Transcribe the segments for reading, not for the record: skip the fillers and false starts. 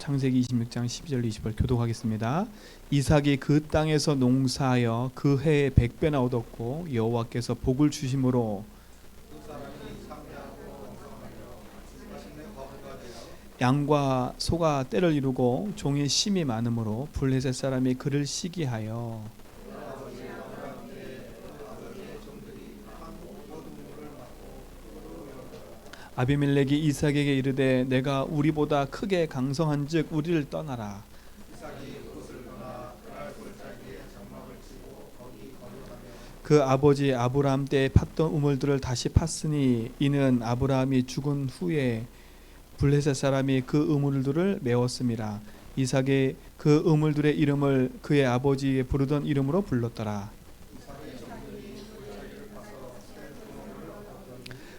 창세기 26장 12절 20절 교독하겠습니다. 이삭이 그 땅에서 농사하여 그 해에 100배나 얻었고 여호와께서 복을 주심으로 양과 소가 때를 이루고 종의 심이 많으므로 블레셋 사람이 그를 시기하여 아비멜렉이 이삭에게 이르되 내가 우리보다 크게 강성한즉 우리를 떠나라. 그 아버지 아브라함 때에 팠던 우물들을 다시 팠으니 이는 아브라함이 죽은 후에 블레셋 사람이 그 우물들을 메웠음이라. 이삭이 그 우물들의 이름을 그의 아버지의 부르던 이름으로 불렀더라.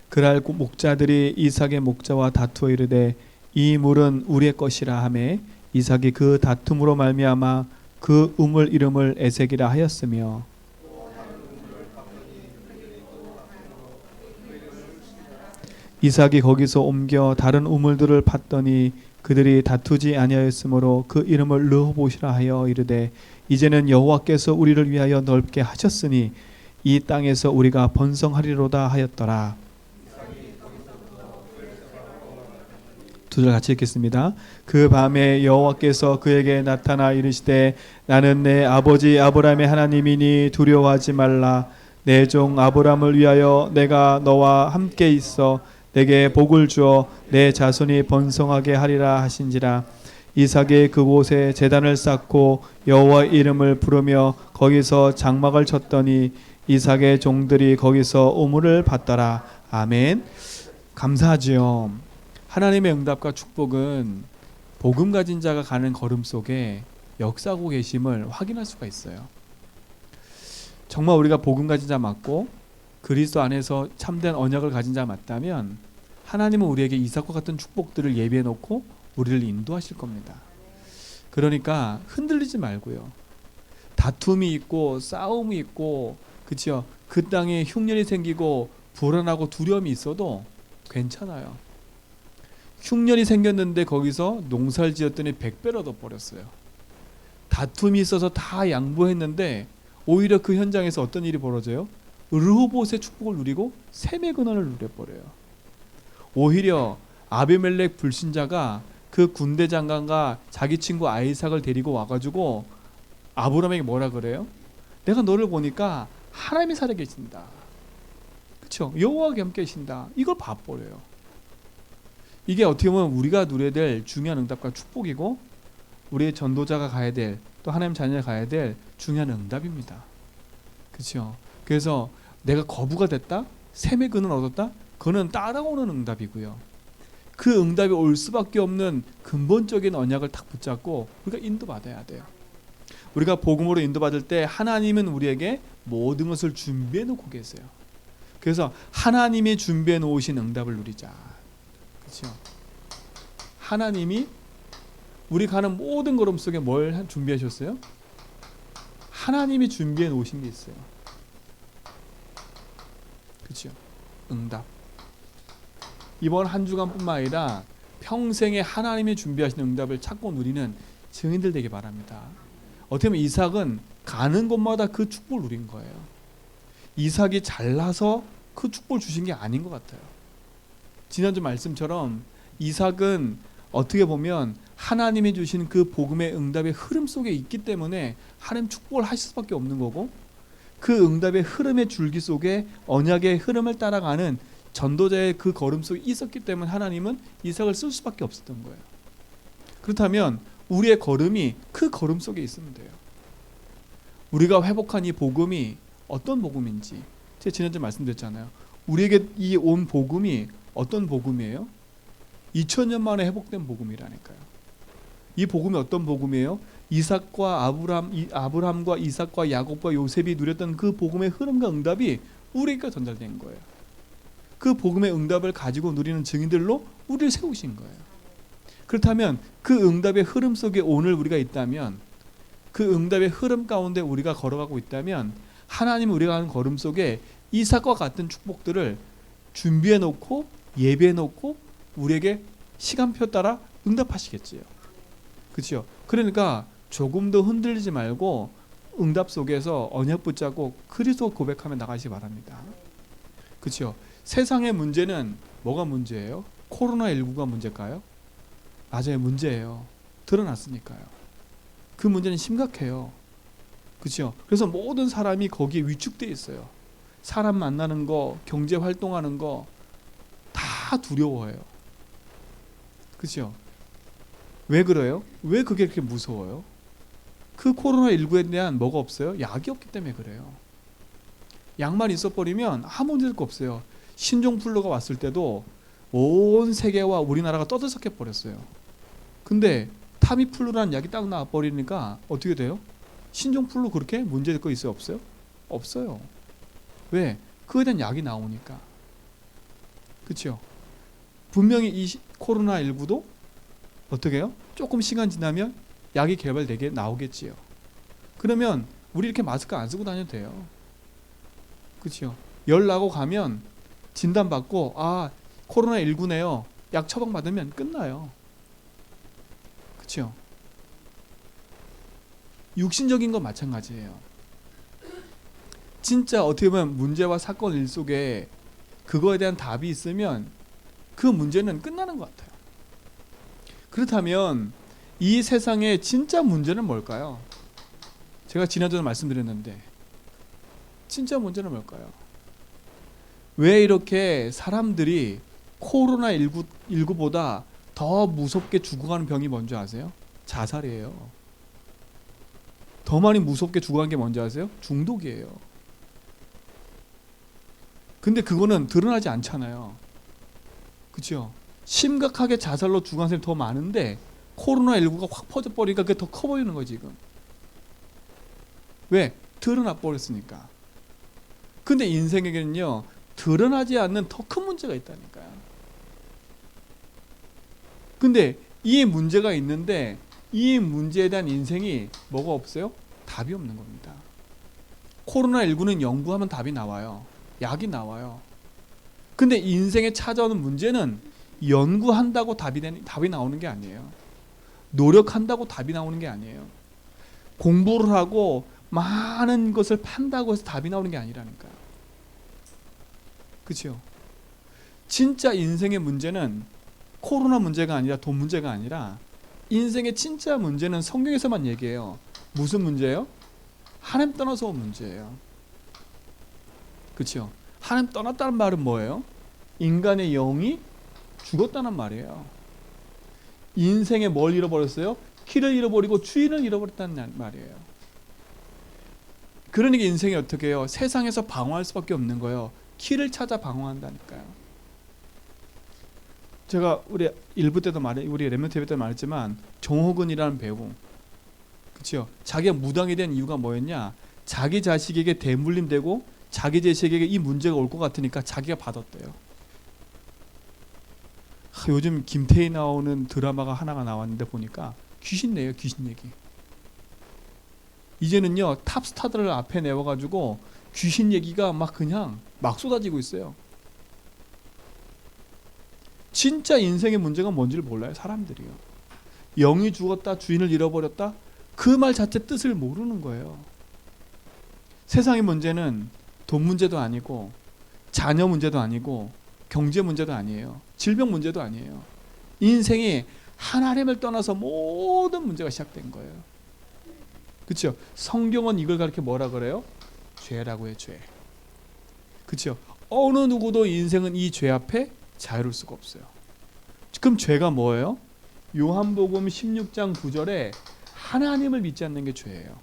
그날 목자들이 이삭의 목자와 다투어 이르되 이 물은 우리의 것이라 하매 이삭이 그 다툼으로 말미암아 그 우물 이름을 에색이라 하였으며 이삭이 거기서 옮겨 다른 우물들을 팠더니 그들이 다투지 아니하였으므로 그 이름을 르호봇이라 하여 이르되 이제는 여호와께서 우리를 위하여 넓게 하셨으니 이 땅에서 우리가 번성하리로다 하였더라. 두 절 같이 읽겠습니다. 그 밤에 여호와께서 그에게 나타나 이르시되 나는 내 아버지 아브라함의 하나님이니 두려워하지 말라. 내 종 아브라함을 위하여 내가 너와 함께 있어 내게 복을 주어 내 자손이 번성하게 하리라 하신지라. 이삭이 그곳에 제단을 쌓고 여호와의 이름을 부르며 거기서 장막을 쳤더니 이삭의 종들이 거기서 우물을 받더라. 아멘. 감사하지요. 하나님의 응답과 축복은 복음 가진 자가 가는 걸음 속에 역사하고 계심을 확인할 수가 있어요. 정말 우리가 복음 가진 자 맞고 그리스도 안에서 참된 언약을 가진 자 맞다면 하나님은 우리에게 이삭과 같은 축복들을 예비해 놓고 우리를 인도하실 겁니다. 그러니까 흔들리지 말고요. 다툼이 있고 싸움이 있고 그렇죠. 그 땅에 흉년이 생기고 불안하고 두려움이 있어도 괜찮아요. 흉년이 생겼는데 거기서 농사를 지었더니 100배를 얻어버렸어요. 다툼이 있어서 다 양보했는데 오히려 그 현장에서 어떤 일이 벌어져요? 르호봇의 축복을 누리고 셈의 근원을 누려버려요. 오히려 아비멜렉 불신자가 그 군대 장관과 자기 친구 아이삭을 데리고 와가지고 아브라함에게 뭐라 그래요? 내가 너를 보니까 하나님이 살아계신다. 그렇죠? 여호와가 함께 계신다. 이걸 봐버려요. 이게 어떻게 보면 우리가 누려야 될 중요한 응답과 축복이고 우리의 전도자가 가야 될 또 하나님 자녀가 가야 될 중요한 응답입니다. 그렇죠? 그래서 내가 거부가 됐다? 셈의 근을 얻었다? 그거는 따라오는 응답이고요. 그 응답이 올 수밖에 없는 근본적인 언약을 딱 붙잡고 우리가 인도받아야 돼요. 우리가 복음으로 인도받을 때 하나님은 우리에게 모든 것을 준비해 놓고 계세요. 그래서 하나님이 준비해 놓으신 응답을 누리자. 그렇죠? 하나님이 우리 가는 모든 걸음 속에 뭘 준비하셨어요? 하나님이 준비해 놓으신 게 있어요. 그렇죠? 응답. 이번 한 주간뿐만 아니라 평생에 하나님이 준비하신 응답을 찾고 누리는 증인들 되기 바랍니다. 어떻게 보면 이삭은 가는 곳마다 그 축복을 누린 거예요. 이삭이 잘나서 그 축복을 주신 게 아닌 것 같아요. 지난주 말씀처럼 이삭은 어떻게 보면 하나님이 주신 그 복음의 응답의 흐름 속에 있기 때문에 하나님 축복을 하실 수밖에 없는 거고 그 응답의 흐름의 줄기 속에 언약의 흐름을 따라가는 전도자의 그 걸음 속에 있었기 때문에 하나님은 이삭을 쓸 수밖에 없었던 거예요. 그렇다면 우리의 걸음이 그 걸음 속에 있으면 돼요. 우리가 회복한 이 복음이 어떤 복음인지 제가 지난주에 말씀드렸잖아요. 우리에게 이 온 복음이 어떤 복음이에요? 2000년 만에 회복된 복음이라니까요. 이 복음이 어떤 복음이에요? 이삭과 아브라함과 이삭과 야곱과 요셉이 누렸던 그 복음의 흐름과 응답이 우리에게 전달된 거예요. 그 복음의 응답을 가지고 누리는 증인들로 우리를 세우신 거예요. 그렇다면 그 응답의 흐름 속에 오늘 우리가 있다면 그 응답의 흐름 가운데 우리가 걸어가고 있다면 하나님은 우리가 하는 걸음 속에 이삭과 같은 축복들을 준비해 놓고 예배해 놓고 우리에게 시간표 따라 응답하시겠지요. 그렇죠? 그러니까 조금 더 흔들리지 말고 응답 속에서 언약 붙잡고 그리스도 고백하며 나가시기 바랍니다. 그렇죠? 세상의 문제는 뭐가 문제예요? 코로나19가 문제일까요? 맞아요, 문제예요. 드러났으니까요. 그 문제는 심각해요. 그렇죠? 그래서 모든 사람이 거기에 위축되어 있어요. 사람 만나는 거, 경제 활동하는 거 다 두려워해요. 그렇죠? 왜 그래요? 왜 그게 그렇게 무서워요? 그 코로나19에 대한 뭐가 없어요? 약이 없기 때문에 그래요. 약만 있어버리면 아무 문제도 없어요. 신종플루가 왔을 때도 온 세계와 우리나라가 떠들썩해 버렸어요. 근데 타미플루라는 약이 딱 나와버리니까 어떻게 돼요? 신종플루 그렇게 문제될 거 있어요? 없어요? 없어요. 왜? 그거에 대한 약이 나오니까. 그렇죠? 분명히 이 코로나19도 어떻게 해요? 조금 시간 지나면 약이 개발되게 나오겠지요. 그러면 우리 이렇게 마스크 안 쓰고 다녀도 돼요. 그렇죠? 열 나고 가면 진단받고 코로나19네요. 약 처방받으면 끝나요. 그렇죠? 육신적인 건 마찬가지예요. 진짜 어떻게 보면 문제와 사건 일 속에 그거에 대한 답이 있으면 그 문제는 끝나는 것 같아요. 그렇다면 이 세상의 진짜 문제는 뭘까요? 제가 지난주에 말씀드렸는데 진짜 문제는 뭘까요? 왜 이렇게 사람들이 코로나19보다 더 무섭게 죽어가는 병이 뭔지 아세요? 자살이에요. 더 많이 무섭게 죽어가는 게 뭔지 아세요? 중독이에요. 근데 그거는 드러나지 않잖아요. 그렇죠? 심각하게 자살로 죽은 사람이 더 많은데 코로나19가 확 퍼져버리니까 그게 더 커 보이는 거지 지금. 왜? 드러나 버렸으니까. 근데 인생에게는요 드러나지 않는 더 큰 문제가 있다니까요. 근데 이 문제가 있는데 이 문제에 대한 인생이 뭐가 없어요? 답이 없는 겁니다. 코로나19는 연구하면 답이 나와요. 약이 나와요. 근데 인생에 찾아오는 문제는 연구한다고 답이 나오는 게 아니에요. 노력한다고 답이 나오는 게 아니에요. 공부를 하고 많은 것을 판다고 해서 답이 나오는 게 아니라니까요. 그렇죠? 진짜 인생의 문제는 코로나 문제가 아니라 돈 문제가 아니라 인생의 진짜 문제는 성경에서만 얘기해요. 무슨 문제예요? 하나님 떠나서 온 문제예요. 그렇죠? 하나님 떠났다는 말은 뭐예요? 인간의 영이 죽었다는 말이에요. 인생에 뭘 잃어버렸어요? 길을 잃어버리고 주인을 잃어버렸다는 말이에요. 그러니까 인생이 어떻게 해요? 세상에서 방황할 수밖에 없는 거예요. 길을 찾아 방황한다니까요. 제가 우리 우리 렘넌트 예배 때 말했지만 정호근이라는 배우, 그렇죠? 자기가 무당이 된 이유가 뭐였냐? 자기 자식에게 대물림되고 자기 자식에게 이 문제가 올 것 같으니까 자기가 받았대요. 요즘 김태희 나오는 드라마가 하나가 나왔는데 보니까 귀신네요, 귀신 얘기. 이제는요 탑스타들을 앞에 내워가지고 귀신 얘기가 그냥 막 쏟아지고 있어요. 진짜 인생의 문제가 뭔지를 몰라요, 사람들이요. 영이 죽었다, 주인을 잃어버렸다, 그 말 자체 뜻을 모르는 거예요. 세상의 문제는 돈 문제도 아니고 자녀 문제도 아니고 경제 문제도 아니에요. 질병 문제도 아니에요. 인생이 하나님을 떠나서 모든 문제가 시작된 거예요. 그렇죠? 성경은 이걸 가르쳐 뭐라 그래요? 죄라고 해요, 죄. 그렇죠? 어느 누구도 인생은 이 죄 앞에 자유로울 수가 없어요. 그럼 죄가 뭐예요? 요한복음 16장 9절에 하나님을 믿지 않는 게 죄예요.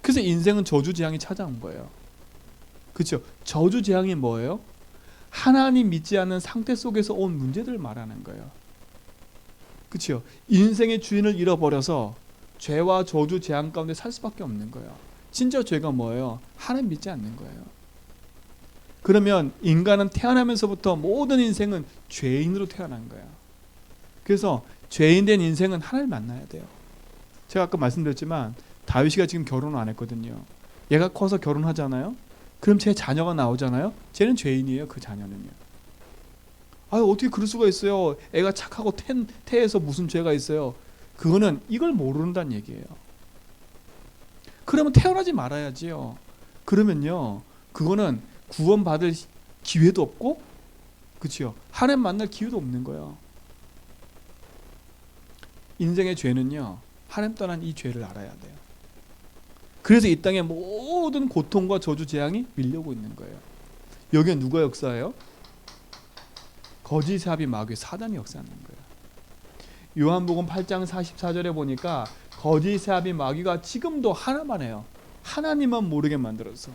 그래서 인생은 저주재앙이 찾아온 거예요. 그렇죠? 저주재앙이 뭐예요? 하나님 믿지 않는 상태 속에서 온 문제들을 말하는 거예요. 그렇죠? 인생의 주인을 잃어버려서 죄와 저주 재앙 가운데 살 수밖에 없는 거예요. 진짜 죄가 뭐예요? 하나님 믿지 않는 거예요. 그러면 인간은 태어나면서부터 모든 인생은 죄인으로 태어난 거예요. 그래서 죄인 된 인생은 하나님을 만나야 돼요. 제가 아까 말씀드렸지만 다윗이가 지금 결혼을 안 했거든요. 얘가 커서 결혼하잖아요. 그럼 제 자녀가 나오잖아요. 쟤는 죄인이에요. 그 자녀는요. 어떻게 그럴 수가 있어요. 애가 착하고 태에서 무슨 죄가 있어요. 그거는 이걸 모른다는 얘기예요. 그러면 태어나지 말아야지요. 그러면요, 그거는 구원받을 기회도 없고, 그렇죠? 하나님 만날 기회도 없는 거예요. 인생의 죄는요, 하나님 떠난 이 죄를 알아야 돼요. 그래서 이 땅에 모든 고통과 저주 재앙이 밀려오고 있는 거예요. 여기는 누가 역사해요? 거짓 사비 마귀 사단이 역사하는 거예요. 요한복음 8장 44절에 보니까 거짓 사비 마귀가 지금도 하나만 해요. 하나님만 모르게 만들어서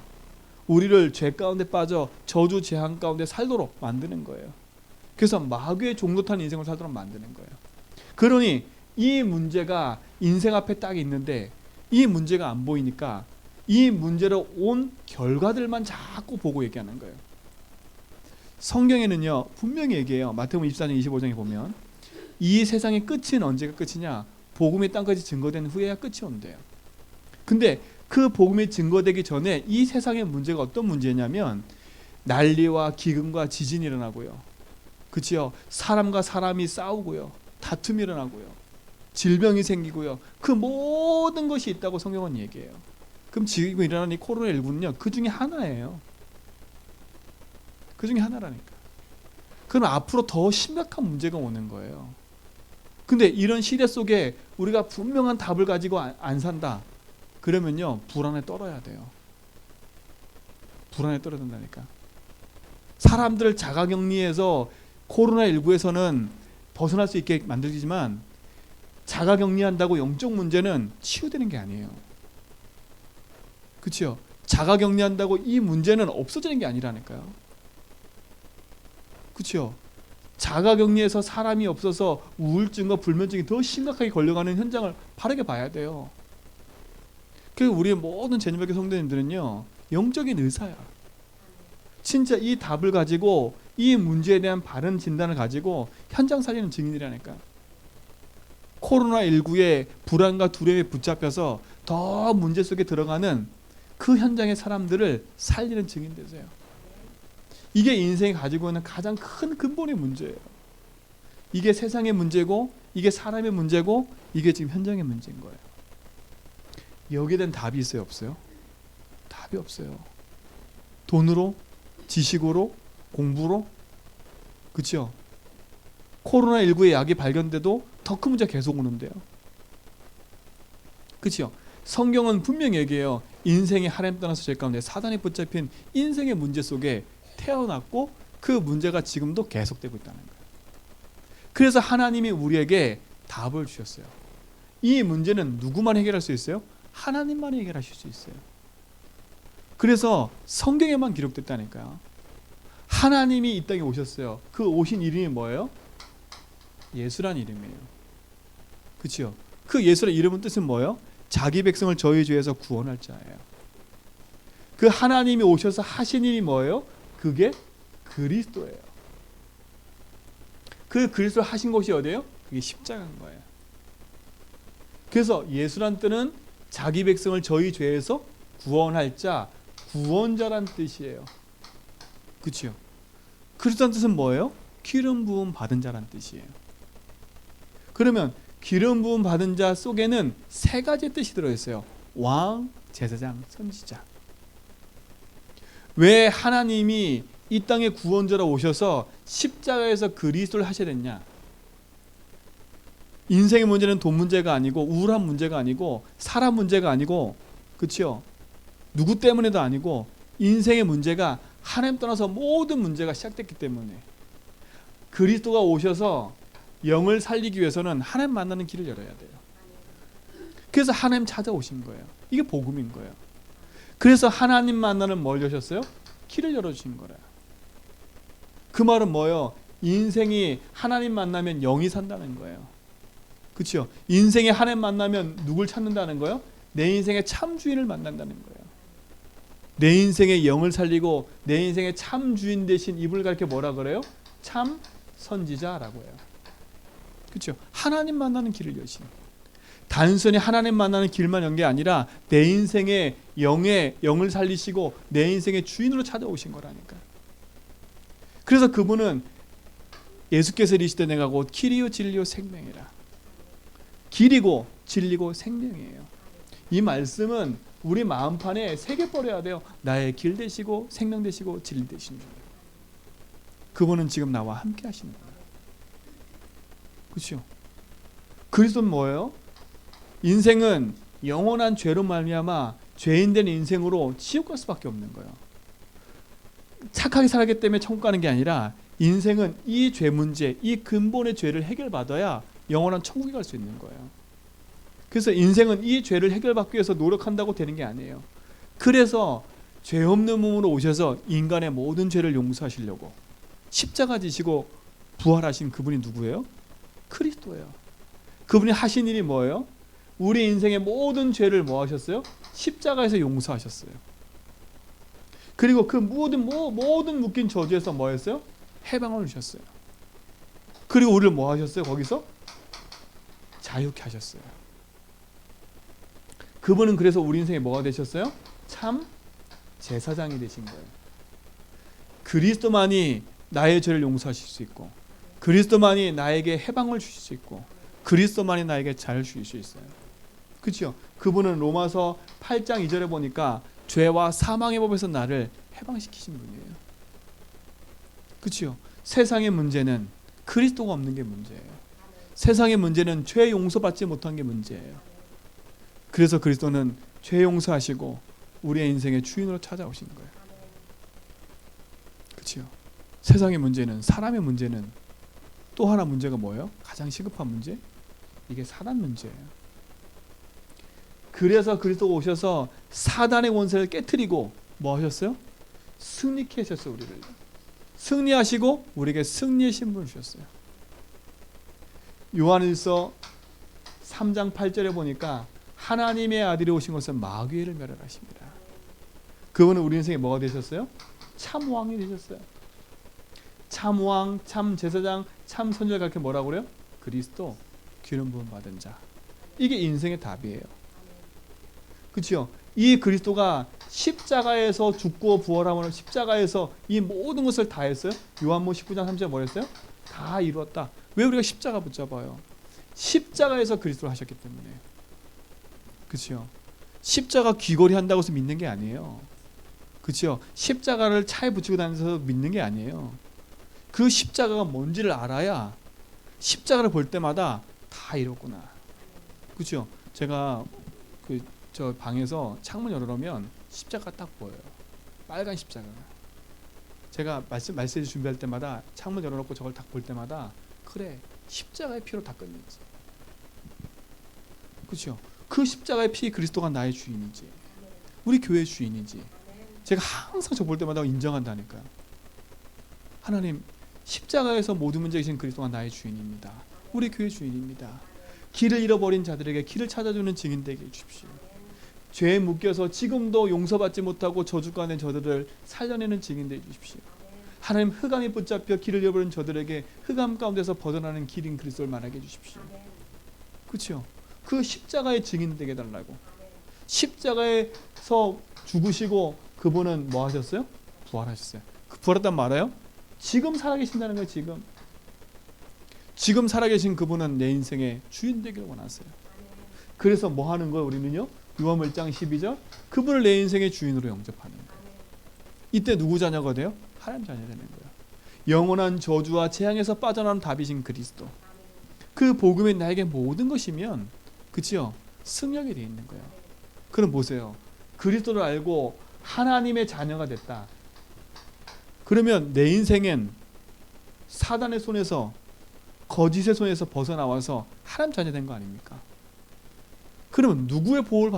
우리를 죄 가운데 빠져 저주 재앙 가운데 살도록 만드는 거예요. 그래서 마귀의 종로 탄 인생을 살도록 만드는 거예요. 그러니 이 문제가 인생 앞에 딱 있는데 이 문제가 안 보이니까 이 문제로 온 결과들만 자꾸 보고 얘기하는 거예요. 성경에는요, 분명히 얘기해요. 마태복음 24장 25장에 보면 이 세상의 끝은 언제가 끝이냐? 복음이 땅까지 증거된 후에야 끝이 온대요. 근데 그 복음이 증거되기 전에 이 세상의 문제가 어떤 문제냐면 난리와 기근과 지진이 일어나고요. 그치요? 사람과 사람이 싸우고요. 다툼이 일어나고요. 질병이 생기고요. 그 모든 것이 있다고 성경은 얘기해요. 그럼 지금 일어나는 이 코로나19는요, 그 중에 하나예요. 그 중에 하나라니까. 그럼 앞으로 더 심각한 문제가 오는 거예요. 근데 이런 시대 속에 우리가 분명한 답을 가지고 안 산다. 그러면요, 불안에 떨어야 돼요. 불안에 떨어야 된다니까. 사람들을 자가격리해서 코로나19에서는 벗어날 수 있게 만들지만 자가격리한다고 영적 문제는 치유되는 게 아니에요. 그렇죠? 자가격리한다고 이 문제는 없어지는 게 아니라니까요. 그렇죠? 자가격리해서 사람이 없어서 우울증과 불면증이 더 심각하게 걸려가는 현장을 바르게 봐야 돼요. 그래서 우리의 모든 제님밖에 성도님들은요, 영적인 의사야. 진짜 이 답을 가지고 이 문제에 대한 바른 진단을 가지고 현장 살리는 증인이라니까. 코로나19의 불안과 두려움에 붙잡혀서 더 문제 속에 들어가는 그 현장의 사람들을 살리는 증인 되세요. 이게 인생이 가지고 있는 가장 큰 근본의 문제예요. 이게 세상의 문제고 이게 사람의 문제고 이게 지금 현장의 문제인 거예요. 여기에 대한 답이 있어요, 없어요? 답이 없어요. 돈으로, 지식으로, 공부로, 그렇죠? 코로나19의 약이 발견돼도 더 큰 문제가 계속 오는데요. 그렇죠? 성경은 분명히 얘기해요. 인생의 하나님 떠나서 죄 가운데 사단에 붙잡힌 인생의 문제 속에 태어났고 그 문제가 지금도 계속되고 있다는 거예요. 그래서 하나님이 우리에게 답을 주셨어요. 이 문제는 누구만 해결할 수 있어요? 하나님만 해결하실 수 있어요. 그래서 성경에만 기록됐다니까요. 하나님이 이 땅에 오셨어요. 그 오신 이름이 뭐예요? 예수란 이름이에요. 그렇죠? 그 예수란 이름은 뜻은 뭐예요? 자기 백성을 저희 죄에서 구원할 자예요. 그 하나님이 오셔서 하신 일이 뭐예요? 그게 그리스도예요. 그 그리스도 하신 것이 어디예요? 그게 십자가인 거예요. 그래서 예수란 뜻은 자기 백성을 저희 죄에서 구원할 자, 구원자란 뜻이에요. 그렇죠? 그리스도란 뜻은 뭐예요? 기름 부음 받은 자란 뜻이에요. 그러면 기름 부음 받은 자 속에는 세 가지 뜻이 들어있어요. 왕, 제사장, 선지자. 왜 하나님이 이 땅에 구원자로 오셔서 십자가에서 그리스도를 하셔야 됐냐? 인생의 문제는 돈 문제가 아니고 우울한 문제가 아니고 사람 문제가 아니고, 그렇죠? 누구 때문에도 아니고 인생의 문제가 하나님 떠나서 모든 문제가 시작됐기 때문에 그리스도가 오셔서 영을 살리기 위해서는 하나님 만나는 길을 열어야 돼요. 그래서 하나님 찾아오신 거예요. 이게 복음인 거예요. 그래서 하나님 만나는 뭘 여셨어요? 길을 열어주신 거래요. 그 말은 뭐예요? 인생이 하나님 만나면 영이 산다는 거예요. 그렇죠? 인생에 하나님 만나면 누굴 찾는다는 거예요? 내 인생의 참 주인을 만난다는 거예요. 내 인생의 영을 살리고 내 인생의 참 주인 되신 이분을 가르쳐 뭐라 그래요? 참 선지자라고 해요. 그렇죠? 하나님 만나는 길을 여신. 단순히 하나님 만나는 길만 연 게 아니라 내 인생의 영을 살리시고 내 인생의 주인으로 찾아오신 거라니까. 그래서 그분은 예수께서 이르시되 내가 곧 길이요 진리요 생명이라. 길이고 진리고 생명이에요. 이 말씀은 우리 마음판에 새겨버려야 돼요. 나의 길 되시고 생명 되시고 진리 되신 줄. 그분은 지금 나와 함께 하시는 거예요. 그렇죠? 그리스도는 뭐예요? 인생은 영원한 죄로 말미암아 죄인된 인생으로 지옥 갈 수밖에 없는 거예요. 착하게 살았기 때문에 천국 가는 게 아니라 인생은 이 죄 문제, 이 근본의 죄를 해결받아야 영원한 천국에 갈 수 있는 거예요. 그래서 인생은 이 죄를 해결받기 위해서 노력한다고 되는 게 아니에요. 그래서 죄 없는 몸으로 오셔서 인간의 모든 죄를 용서하시려고 십자가 지시고 부활하신 그분이 누구예요? 그리스도예요. 그분이 하신 일이 뭐예요? 우리 인생의 모든 죄를 뭐 하셨어요? 십자가에서 용서하셨어요. 그리고 그 모든 묶인 저주에서 뭐 했어요? 해방을 주셨어요. 그리고 우리를 뭐 하셨어요? 거기서 자유케 하셨어요. 그분은 그래서 우리 인생에 뭐가 되셨어요? 참 제사장이 되신 거예요. 그리스도만이 나의 죄를 용서하실 수 있고, 그리스도만이 나에게 해방을 주실 수 있고, 그리스도만이 나에게 자유를 주실 수 있어요. 그렇죠? 그분은 로마서 8장 2절에 보니까 죄와 사망의 법에서 나를 해방시키신 분이에요. 그렇죠? 세상의 문제는 그리스도가 없는 게 문제예요. 세상의 문제는 죄 용서받지 못한 게 문제예요. 그래서 그리스도는 죄 용서하시고 우리의 인생의 주인으로 찾아오신 거예요. 그렇죠? 세상의 문제는, 사람의 문제는 또 하나 문제가 뭐예요? 가장 시급한 문제? 이게 사단 문제예요. 그래서 그리스도가 오셔서 사단의 원세를 깨트리고 뭐 하셨어요? 승리케 하셨어요. 우리를 승리하시고 우리에게 승리의 신분을 주셨어요. 요한일서 3장 8절에 보니까 하나님의 아들이 오신 것은 마귀를 멸하십니다. 그분은 우리 인생에 뭐가 되셨어요? 참 왕이 되셨어요. 참 왕, 참 제사장, 참 선지자, 그렇게 뭐라고 그래요? 그리스도, 기름 부음 받은 자. 이게 인생의 답이에요. 그렇죠? 이 그리스도가 십자가에서 죽고 부활함으로 십자가에서 이 모든 것을 다 했어요. 요한복음 19장 3절에 뭐 했어요? 다 이루었다. 왜 우리가 십자가 붙잡아요? 십자가에서 그리스도를 하셨기 때문에. 그렇죠? 십자가 귀걸이 한다고 해서 믿는 게 아니에요. 그렇죠? 십자가를 차에 붙이고 다니면서 믿는 게 아니에요. 그 십자가가 뭔지를 알아야 십자가를 볼 때마다 다 이뤘구나. 그렇죠? 제가 저 방에서 창문 열어놓으면 십자가 딱 보여요. 빨간 십자가가. 제가 말세지 준비할 때마다 창문 열어놓고 저걸 딱 볼 때마다 그래, 십자가의 피로 다 끝냈지. 그렇죠? 그 십자가의 피, 그리스도가 나의 주인이지. 우리 교회의 주인이지. 제가 항상 저 볼 때마다 인정한다니까요. 하나님, 십자가에서 모든 문제 계신 그리스도가 나의 주인입니다. 우리 교회 주인입니다. 길을 잃어버린 자들에게 길을 찾아주는 증인 되게 해주십시오. 죄에 묶여서 지금도 용서받지 못하고 저주가 된 저들을 살려내는 증인 되게 해주십시오. 하나님, 흑암이 붙잡혀 길을 잃어버린 저들에게 흑암 가운데서 벗어나는 길인 그리스도를 말하게 해주십시오. 그렇죠? 그 십자가의 증인 되게 해달라고. 십자가에서 죽으시고 그분은 뭐 하셨어요? 부활하셨어요. 그 부활했단 말이에요? 지금 살아계신다는 거예요. 지금 살아계신 그분은 내 인생의 주인 되기를 원하세요. 그래서 뭐 하는 거예요? 우리는요? 요한복음 1장 12절, 그분을 내 인생의 주인으로 영접하는 거예요. 이때 누구 자녀가 돼요? 하나님 자녀가 되는 거예요. 영원한 저주와 재앙에서 빠져나오는 답이신 그리스도. 그 복음이 나에게 모든 것이면, 그치요? 승리하게 되어 있는 거예요. 그럼 보세요. 그리스도를 알고 하나님의 자녀가 됐다. 그러면 내 인생엔 사단의 손에서, 거짓의 손에서 벗어나와서 하나님 자녀 된 거 아닙니까? 그러면 누구의 보호를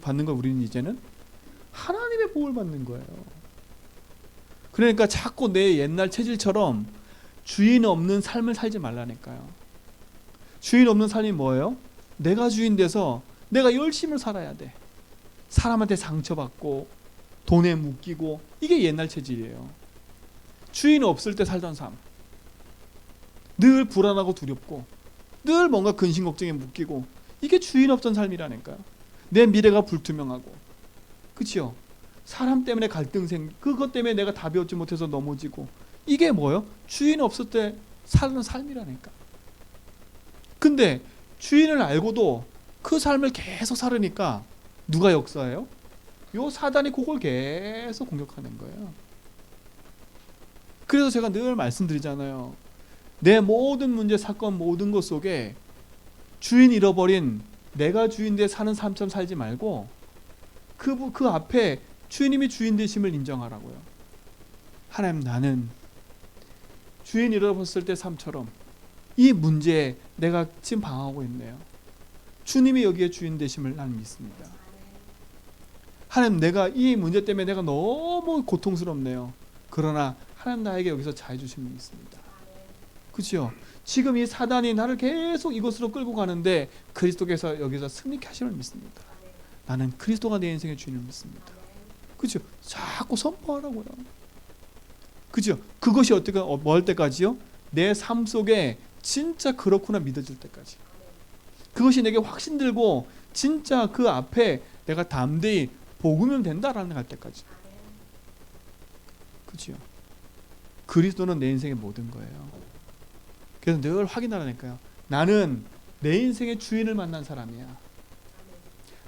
받는 거 우리는 이제는? 하나님의 보호를 받는 거예요. 그러니까 자꾸 내 옛날 체질처럼 주인 없는 삶을 살지 말라니까요. 주인 없는 삶이 뭐예요? 내가 주인 돼서 내가 열심히 살아야 돼. 사람한테 상처받고 돈에 묶이고, 이게 옛날 체질이에요. 주인 없을 때 살던 삶. 늘 불안하고 두렵고 늘 뭔가 근심 걱정에 묶이고, 이게 주인 없던 삶이라니까요. 내 미래가 불투명하고, 그치요? 사람 때문에 갈등 그것 때문에 내가 답이 얻지 못해서 넘어지고, 이게 뭐예요? 주인 없을 때 사는 삶이라니까. 근데 주인을 알고도 그 삶을 계속 살으니까 누가 역사해요? 요 사단이 그걸 계속 공격하는 거예요. 그래서 제가 늘 말씀드리잖아요. 내 모든 문제, 사건, 모든 것 속에 주인 잃어버린 내가 주인 돼 사는 삶처럼 살지 말고 그 앞에 주님이 주인 되심을 인정하라고요. 하나님, 나는 주인 잃어버렸을 때 삶처럼 이 문제에 내가 지금 방황하고 있네요. 주님이 여기에 주인 되심을 나는 믿습니다. 하나님, 내가 이 문제 때문에 내가 너무 고통스럽네요. 그러나 하나님 나에게 여기서 자유 주심을 믿습니다. 그렇죠? 지금 이 사단이 나를 계속 이곳으로 끌고 가는데 그리스도께서 여기서 승리케 하심을 믿습니다. 나는 그리스도가 내 인생의 주인을 믿습니다. 그렇죠? 자꾸 선포하라고요. 그렇죠? 그것이 어떻게 뭐 할 때까지요? 내 삶 속에 진짜 그렇구나 믿어질 때까지. 그것이 내게 확신 들고 진짜 그 앞에 내가 담대히 복으면 된다라는 할 때까지. 그렇죠? 그리스도는 내 인생의 모든 거예요. 그래서 늘 확인하라니까요. 나는 내 인생의 주인을 만난 사람이야.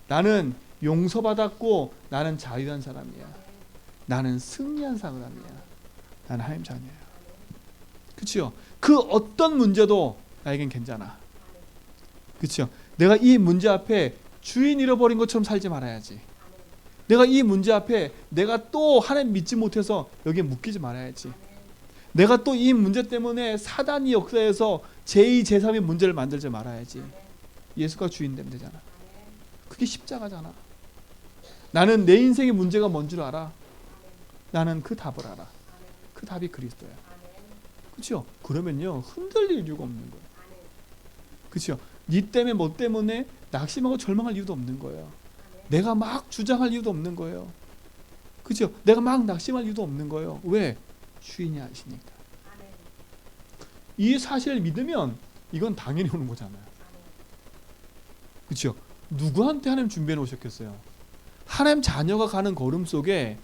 나는 용서받았고 나는 자유한 사람이야. 나는 승리한 사람이야. 나는 하나님 자녀야. 그렇죠? 그 어떤 문제도 나에겐 괜찮아. 그렇죠? 내가 이 문제 앞에 주인 잃어버린 것처럼 살지 말아야지. 내가 이 문제 앞에 내가 또 하나님 믿지 못해서 여기에 묶이지 말아야지. 내가 또 이 문제 때문에 사단이 역사에서 제2, 제3의 문제를 만들지 말아야지. 예수가 주인 되면 되잖아. 그게 십자가잖아. 나는 내 인생의 문제가 뭔 줄 알아. 나는 그 답을 알아. 그 답이 그리스도야. 그렇죠? 그러면요 흔들릴 이유가 없는 거예요. 그렇죠? 니 때문에 뭐 때문에 낙심하고 절망할 이유도 없는 거예요. 내가 막 주장할 이유도 없는 거예요. 그렇죠? 내가 막 낙심할 이유도 없는 거예요. 왜? 주인이 아시니까. 이 사실을 믿으면 이건 당연히 오는 거잖아요. 그렇죠? 누구한테 하나님 준비해 놓으셨겠어요? 하나님 자녀가 가는 걸음 속에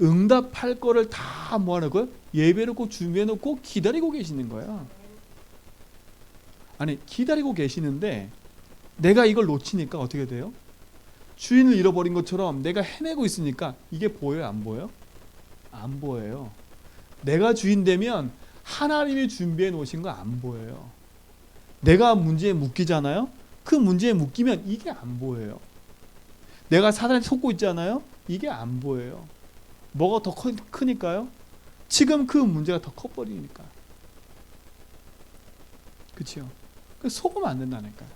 응답할 거를 다 뭐하는 거예요? 예배놓고 준비해 놓고 기다리고 계시는 거야. 아니 기다리고 계시는데 내가 이걸 놓치니까 어떻게 돼요? 주인을 잃어버린 것처럼 내가 헤매고 있으니까 이게 보여요? 안 보여요? 안 보여요. 내가 주인 되면 하나님이 준비해 놓으신 거 안 보여요. 내가 문제에 묶이잖아요. 그 문제에 묶이면 이게 안 보여요. 내가 사단에 속고 있잖아요. 이게 안 보여요. 뭐가 더 크니까요? 지금 그 문제가 더 커버리니까. 그렇죠? 속으면 안 된다니까요.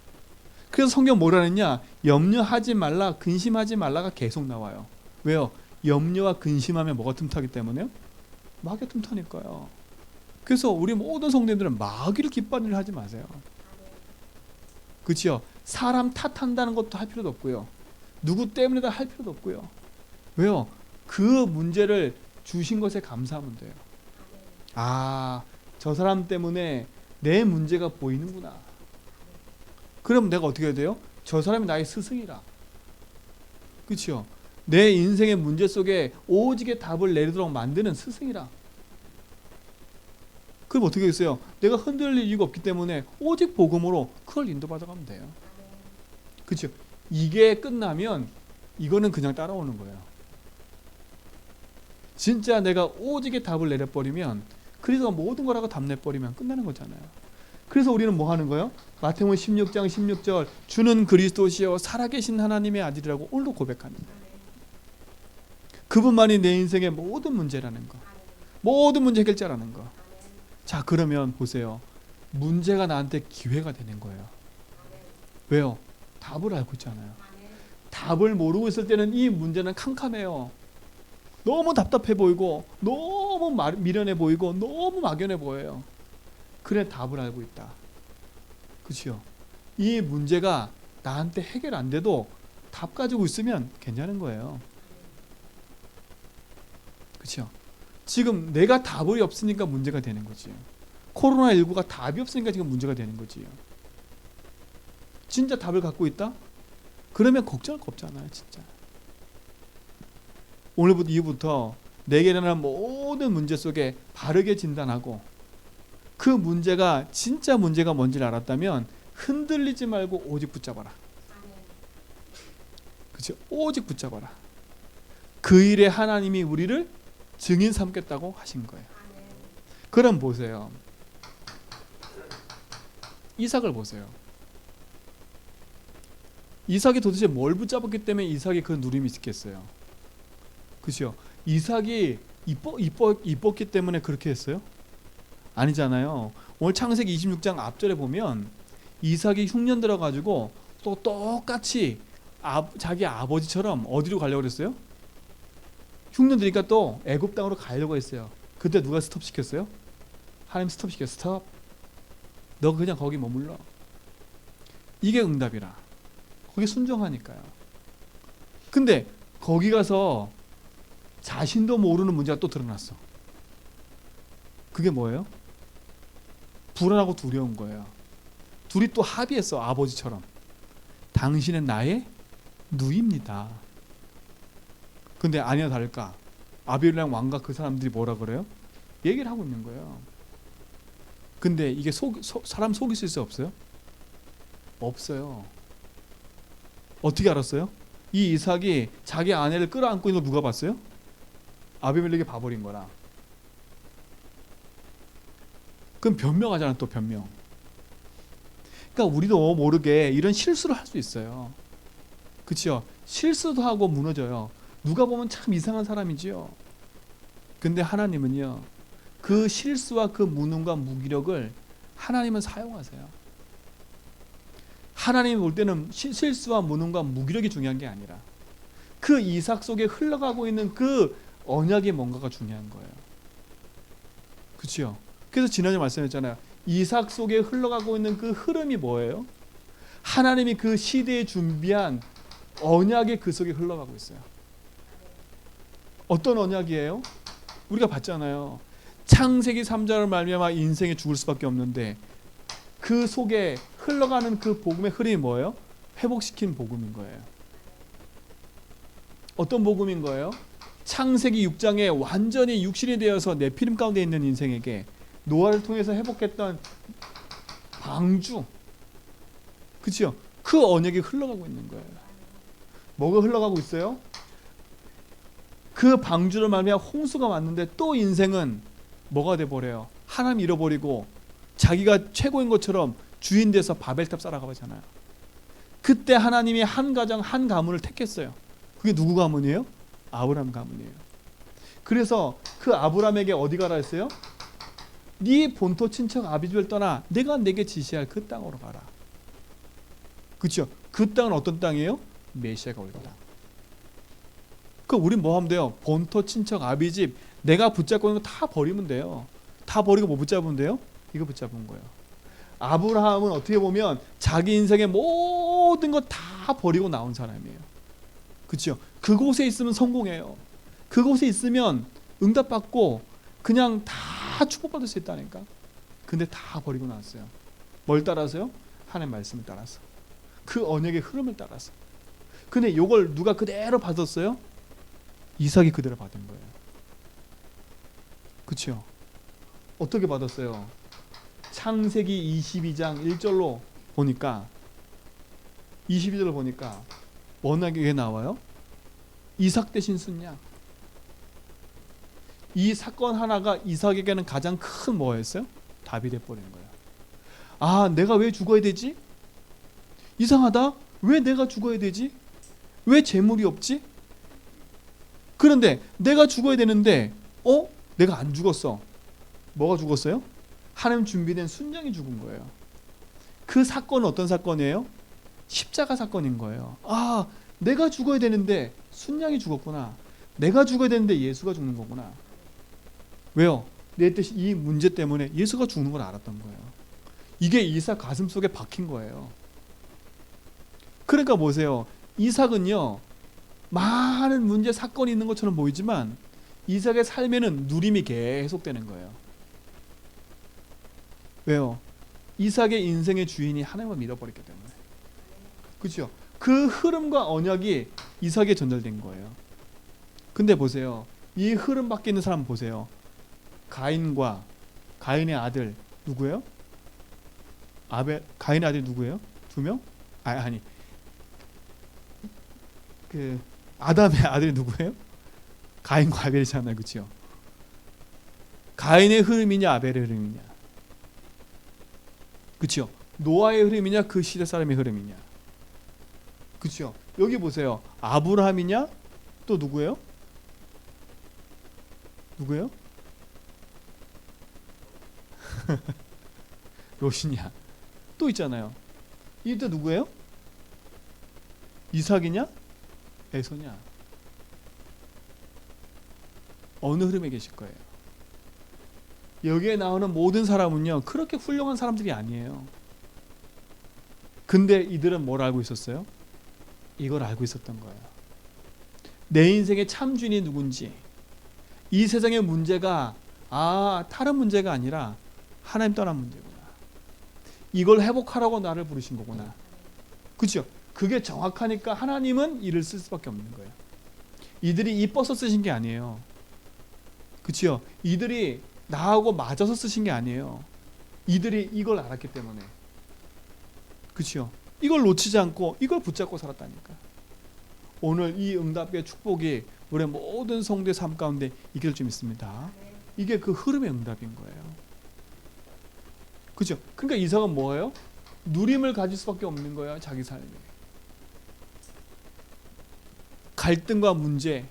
그래서 성경 뭐라 했냐? 염려하지 말라, 근심하지 말라가 계속 나와요. 왜요? 염려와 근심하면 뭐가 틈타기 때문에요? 마귀가 틈타니까요. 그래서 우리 모든 성도님들은 마귀를 기뻐하는 일을 하지 마세요. 그렇죠? 사람 탓한다는 것도 할 필요도 없고요. 누구 때문에다 할 필요도 없고요. 왜요? 그 문제를 주신 것에 감사하면 돼요. 아, 저 사람 때문에 내 문제가 보이는구나. 그럼 내가 어떻게 해야 돼요? 저 사람이 나의 스승이라. 그렇죠? 내 인생의 문제 속에 오직의 답을 내리도록 만드는 스승이라. 그럼 어떻게 했어요? 내가 흔들릴 이유가 없기 때문에 오직 복음으로 그걸 인도받아가면 돼요. 그렇죠? 이게 끝나면 이거는 그냥 따라오는 거예요. 진짜 내가 오직의 답을 내려버리면 그래서 모든 거라고 답 내버리면 끝나는 거잖아요. 그래서 우리는 뭐 하는 거예요? 마태복음 16장 16절 주는 그리스도시요 살아계신 하나님의 아들이라고 오늘도 고백하는 거예요. 그분만이 내 인생의 모든 문제라는 거. 모든 문제 해결자라는 거. 자, 그러면 보세요. 문제가 나한테 기회가 되는 거예요. 왜요? 답을 알고 있잖아요. 답을 모르고 있을 때는 이 문제는 캄캄해요. 너무 답답해 보이고 너무 미련해 보이고 너무 막연해 보여요. 그래 답을 알고 있다. 그렇죠? 이 문제가 나한테 해결 안 돼도 답 가지고 있으면 괜찮은 거예요. 그렇죠? 지금 내가 답이 없으니까 문제가 되는 거지요. 코로나19가 답이 없으니까 지금 문제가 되는 거지요. 진짜 답을 갖고 있다? 그러면 걱정할 거 없잖아요. 진짜. 오늘부터 이후부터 내게 일어나는 모든 문제 속에 바르게 진단하고 그 문제가 진짜 문제가 뭔지를 알았다면 흔들리지 말고 오직 붙잡아라. 그렇죠? 오직 붙잡아라. 그 일에 하나님이 우리를 증인 삼겠다고 하신 거예요. 그럼 보세요. 이삭을 보세요. 이삭이 도대체 뭘 붙잡았기 때문에 이삭이 그 누림이 있겠어요? 그렇죠? 이삭이 이뻤기 때문에 그렇게 했어요? 아니잖아요. 오늘 창세기 26장 앞절에 보면 이삭이 흉년 들어가지고 또 똑같이 자기 아버지처럼 어디로 가려고 그랬어요? 흉년 들니까 또 애굽 땅으로 가려고 했어요. 그때 누가 스톱시켰어요? 하나님 스톱시켰어요. 스톱. 너 그냥 거기 머물러. 이게 응답이라. 거기 순종하니까요. 근데 거기 가서 자신도 모르는 문제가 또 드러났어. 그게 뭐예요? 불안하고 두려운 거예요. 둘이 또 합의했어. 아버지처럼. 당신은 나의 누이입니다. 근데 아니나 다를까 아비멜렉 왕과 그 사람들이 뭐라 그래요? 얘기를 하고 있는 거예요. 근데 이게 사람 속일 수 있어요? 없어요? 없어요. 어떻게 알았어요? 이 이삭이 자기 아내를 끌어안고 있는 거 누가 봤어요? 아비멜렉이 봐버린 거라. 그럼 변명하잖아. 또 변명. 그러니까 우리도 모르게 이런 실수를 할 수 있어요. 그렇죠? 실수도 하고 무너져요. 누가 보면 참 이상한 사람이지요. 근데 하나님은요, 그 실수와 그 무능과 무기력을 하나님은 사용하세요. 하나님이 볼 때는 실수와 무능과 무기력이 중요한 게 아니라 그 이삭 속에 흘러가고 있는 그 언약이 뭔가가 중요한 거예요. 그렇죠? 그래서 지난주에 말씀했잖아요. 이삭 속에 흘러가고 있는 그 흐름이 뭐예요? 하나님이 그 시대에 준비한 언약이 그 속에 흘러가고 있어요. 어떤 언약이에요? 우리가 봤잖아요. 창세기 3장을 말미암아 인생이 죽을 수밖에 없는데 그 속에 흘러가는 그 복음의 흐름이 뭐예요? 회복시킨 복음인 거예요. 어떤 복음인 거예요? 창세기 6장에 완전히 육신이 되어서 네피림 가운데 있는 인생에게 노아를 통해서 회복했던 방주, 그렇죠? 그 언약이 흘러가고 있는 거예요. 뭐가 흘러가고 있어요? 그 방주를 말미암아 홍수가 왔는데 또 인생은 뭐가 돼버려요? 하나님 잃어버리고 자기가 최고인 것처럼 주인 돼서 바벨탑 쌓아가고 하잖아요. 그때 하나님이 한 가정 한 가문을 택했어요. 그게 누구 가문이에요? 아브라함 가문이에요. 그래서 그 아브라함에게 어디 가라 했어요? 네 본토 친척 아비집을 떠나 내가 내게 지시할 그 땅으로 가라. 그렇죠? 그 땅은 어떤 땅이에요? 메시아가 올 땅. 그럼 우린 뭐 하면 돼요? 본토 친척 아비집 내가 붙잡고 있는 거 다 버리면 돼요. 다 버리고 뭐 붙잡으면 돼요? 이거 붙잡은 거예요. 아브라함은 어떻게 보면 자기 인생의 모든 거 다 버리고 나온 사람이에요. 그렇죠? 그곳에 있으면 성공해요. 그곳에 있으면 응답받고 그냥 다 축복받을 수 있다니까. 근데 다 버리고 나왔어요. 뭘 따라서요? 하나님의 말씀을 따라서. 그 언약의 흐름을 따라서. 근데 이걸 누가 그대로 받았어요? 이삭이 그대로 받은 거예요. 그렇죠? 어떻게 받았어요? 창세기 22장 1절로 보니까 22절을 보니까 워낙에 나와요? 이삭 대신 순양. 이 사건 하나가 이삭에게는 가장 큰 뭐였어요? 답이 돼버린 거예요. 아, 내가 왜 죽어야 되지? 이상하다. 왜 내가 죽어야 되지? 왜 재물이 없지? 그런데 내가 죽어야 되는데 내가 안 죽었어. 뭐가 죽었어요? 하나님 준비된 순양이 죽은 거예요. 그 사건은 어떤 사건이에요? 십자가 사건인 거예요. 아, 내가 죽어야 되는데 순양이 죽었구나. 내가 죽어야 되는데 예수가 죽는 거구나. 왜요? 내 뜻이 이 문제 때문에 예수가 죽는 걸 알았던 거예요. 이게 이삭 가슴 속에 박힌 거예요. 그러니까 보세요. 이삭은요, 많은 문제 사건이 있는 것처럼 보이지만 이삭의 삶에는 누림이 계속되는 거예요. 왜요? 이삭의 인생의 주인이 하나님을 믿어버렸기 때문에. 그렇죠? 그 흐름과 언약이 이삭에 전달된 거예요. 근데 보세요. 이 흐름 밖에 있는 사람 보세요. 가인의 아들 누구예요? 가인의 아들이 누구예요? 2명? 아니. 그 아담의 아들이 누구예요? 가인과 아벨이잖아요. 그렇죠? 가인의 흐름이냐 아벨의 흐름이냐? 그렇죠? 노아의 흐름이냐 그 시대 사람의 흐름이냐? 그렇죠? 여기 보세요. 아브라함이냐 또 누구예요? 누구예요? 롯이냐? 또 있잖아요. 이때 누구예요? 이삭이냐? 에서냐? 어느 흐름에 계실 거예요? 여기에 나오는 모든 사람은요 그렇게 훌륭한 사람들이 아니에요. 근데 이들은 뭘 알고 있었어요? 이걸 알고 있었던 거예요. 내 인생의 참 주인이 누군지, 이 세상의 문제가 다른 문제가 아니라 하나님 떠난 문제구나. 이걸 회복하라고 나를 부르신 거구나. 그렇죠? 그게 정확하니까 하나님은 이를 쓸 수밖에 없는 거예요. 이들이 이뻐서 쓰신 게 아니에요. 그렇죠? 이들이 나하고 맞아서 쓰신 게 아니에요. 이들이 이걸 알았기 때문에. 그렇죠? 이걸 놓치지 않고 이걸 붙잡고 살았다니까. 오늘 이 응답의 축복이 우리 모든 성도의 삶 가운데 있길 좀 있습니다. 이게 그 흐름의 응답인 거예요. 그렇죠? 그러니까 이삭은 뭐예요? 누림을 가질 수밖에 없는 거예요. 자기 삶에. 갈등과 문제,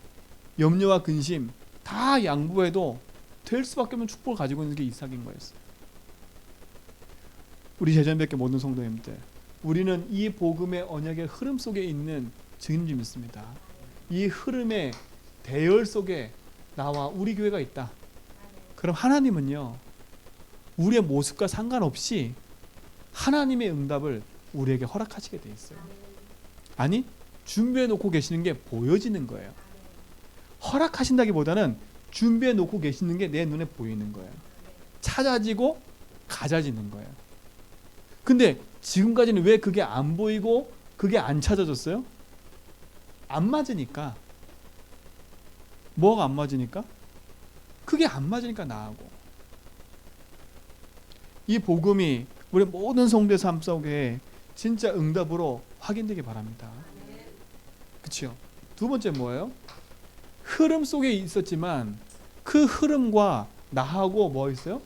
염려와 근심 다 양보해도 될 수밖에 없는 축복을 가지고 있는 게 이삭인 거였어요. 우리 제전백교 모든 성도님들, 우리는 이 복음의 언약의 흐름 속에 있는 증인인 줄 믿습니다. 이 흐름의 대열 속에 나와 우리 교회가 있다. 그럼 하나님은요 우리의 모습과 상관없이 하나님의 응답을 우리에게 허락하시게 돼 있어요. 아니, 준비해 놓고 계시는 게 보여지는 거예요. 허락하신다기보다는 준비해 놓고 계시는 게 내 눈에 보이는 거예요. 찾아지고 가져지는 거예요. 근데 지금까지는 왜 그게 안 보이고 그게 안 찾아졌어요? 안 맞으니까. 뭐가 안 맞으니까? 그게 안 맞으니까 나하고. 이 복음이 우리 모든 성도의 삶 속에 진짜 응답으로 확인되기 바랍니다. 그렇죠? 두 번째 뭐예요? 흐름 속에 있었지만 그 흐름과 나하고 뭐 있어요?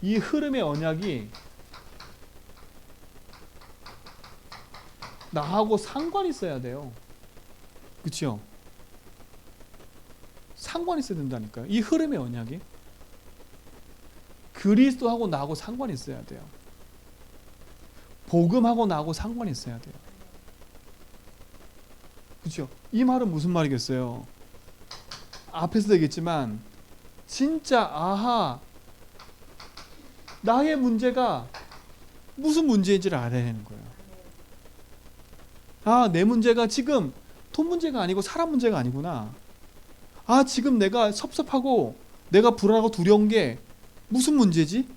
이 흐름의 언약이 나하고 상관이 있어야 돼요. 그렇죠? 상관이 있어야 된다니까요. 이 흐름의 언약이 그리스도하고 나하고 상관이 있어야 돼요. 복음하고 나하고 상관이 있어야 돼요. 그렇죠? 이 말은 무슨 말이겠어요? 앞에서도 얘기했지만 진짜 나의 문제가 무슨 문제인지를 알아야 하는 거예요. 내 문제가 지금 돈 문제가 아니고 사람 문제가 아니구나. 지금 내가 섭섭하고 내가 불안하고 두려운 게 무슨 문제지?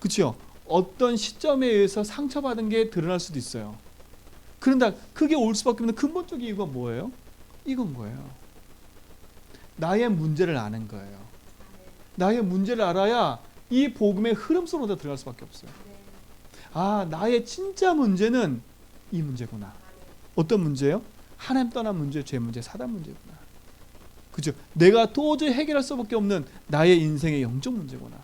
그렇죠? 어떤 시점에 의해서 상처받은 게 드러날 수도 있어요. 그런데 그게 올 수밖에 없는 근본적인 이유가 뭐예요? 이건 거예요. 나의 문제를 아는 거예요. 나의 문제를 알아야 이 복음의 흐름 속으로 들어갈 수밖에 없어요. 나의 진짜 문제는 이 문제구나. 어떤 문제예요? 하나님 떠난 문제, 죄 문제, 사단 문제구나. 그죠? 내가 도저히 해결할 수밖에 없는 나의 인생의 영적 문제구나.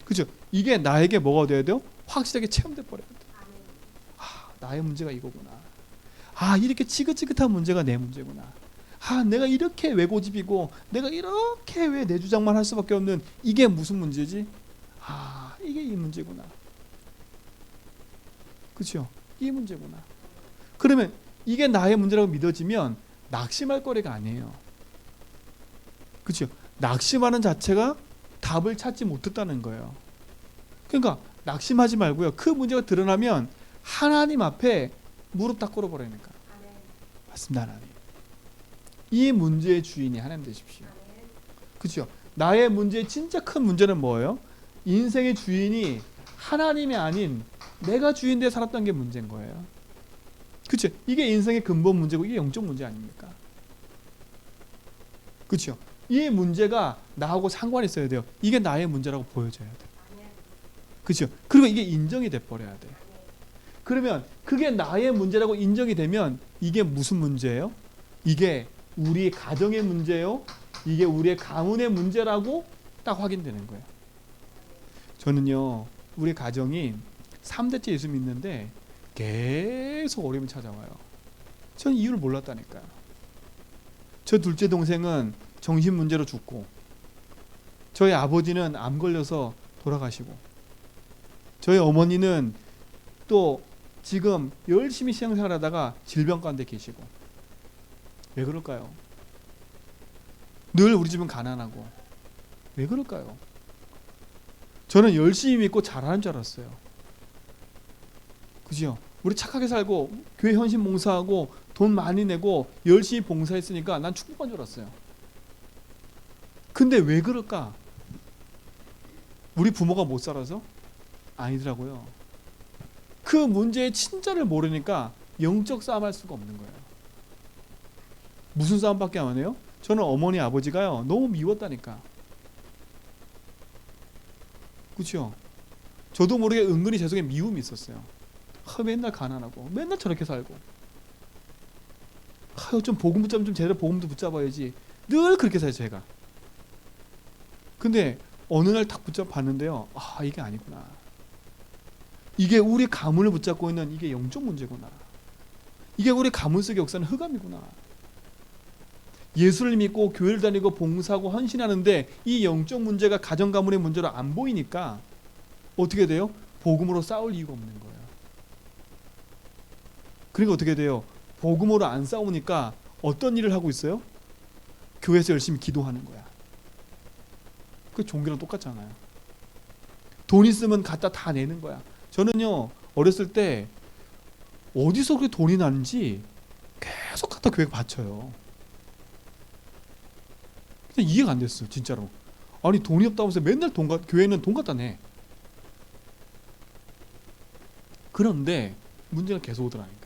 그죠? 이게 나에게 뭐가 돼야 돼요? 확실하게 체험돼 버려야 돼요. 나의 문제가 이거구나. 이렇게 지긋지긋한 문제가 내 문제구나. 내가 이렇게 왜 고집이고 내가 이렇게 왜 내 주장만 할 수밖에 없는 이게 무슨 문제지? 이게 이 문제구나. 그렇죠? 이 문제구나. 그러면 이게 나의 문제라고 믿어지면 낙심할 거리가 아니에요. 그렇죠? 낙심하는 자체가 답을 찾지 못했다는 거예요. 그러니까 낙심하지 말고요. 그 문제가 드러나면 하나님 앞에 무릎 다 꿇어버리니까. 맞습니다, 하나님. 이 문제의 주인이 하나님 되십시오. 그렇죠? 나의 문제의 진짜 큰 문제는 뭐예요? 인생의 주인이 하나님이 아닌 내가 주인 되어 살았던 게 문제인 거예요. 그렇죠? 이게 인생의 근본 문제고 이게 영적 문제 아닙니까? 그렇죠? 이 문제가 나하고 상관이 있어야 돼요. 이게 나의 문제라고 보여져야 돼요. 그렇죠? 그리고 이게 인정이 돼 버려야 돼. 그러면 그게 나의 문제라고 인정이 되면 이게 무슨 문제예요? 이게 우리 가정의 문제요? 이게 우리의 가문의 문제라고 딱 확인되는 거예요. 저는요, 우리 가정이 3대째 예수 믿는데 계속 어려움이 찾아와요. 전 이유를 몰랐다니까요. 저 둘째 동생은 정신 문제로 죽고, 저희 아버지는 암 걸려서 돌아가시고, 저희 어머니는 또 지금 열심히 신앙생활 하다가 질병 가운데 계시고. 왜 그럴까요? 늘 우리 집은 가난하고. 왜 그럴까요? 저는 열심히 믿고 잘하는 줄 알았어요. 그죠? 우리 착하게 살고 교회 헌신 봉사하고 돈 많이 내고 열심히 봉사했으니까 난 축복한 줄 알았어요. 근데 왜 그럴까? 우리 부모가 못 살아서? 아니더라고요. 그 문제의 친절을 모르니까 영적 싸움할 수가 없는 거예요. 무슨 싸움밖에 안 해요? 저는 어머니 아버지가요 너무 미웠다니까. 그렇죠? 저도 모르게 은근히 제 속에 미움이 있었어요. 맨날 가난하고 맨날 저렇게 살고, 좀 복음 붙잡으면 좀 제대로 복음도 붙잡아야지. 늘 그렇게 살죠 제가. 근데 어느 날 딱 붙잡아 봤는데요, 이게 아니구나. 이게 우리 가문을 붙잡고 있는 이게 영적 문제구나. 이게 우리 가문 속의 역사는 흑암이구나. 예수를 믿고 교회를 다니고 봉사하고 헌신하는데 이 영적 문제가 가정 가문의 문제로 안 보이니까 어떻게 돼요? 복음으로 싸울 이유가 없는 거예요. 그러니까 어떻게 돼요? 복음으로 안 싸우니까 어떤 일을 하고 있어요? 교회에서 열심히 기도하는 거야. 그 종교랑 똑같잖아요. 돈 있으면 갖다 다 내는 거야. 저는요 어렸을 때 어디서 그렇게 돈이 나는지 계속 갖다 교회에 바쳐요. 그냥 이해가 안 됐어요 진짜로. 아니 돈이 없다면서 맨날 교회는 돈 갖다 내. 그런데 문제가 계속 오더라니까.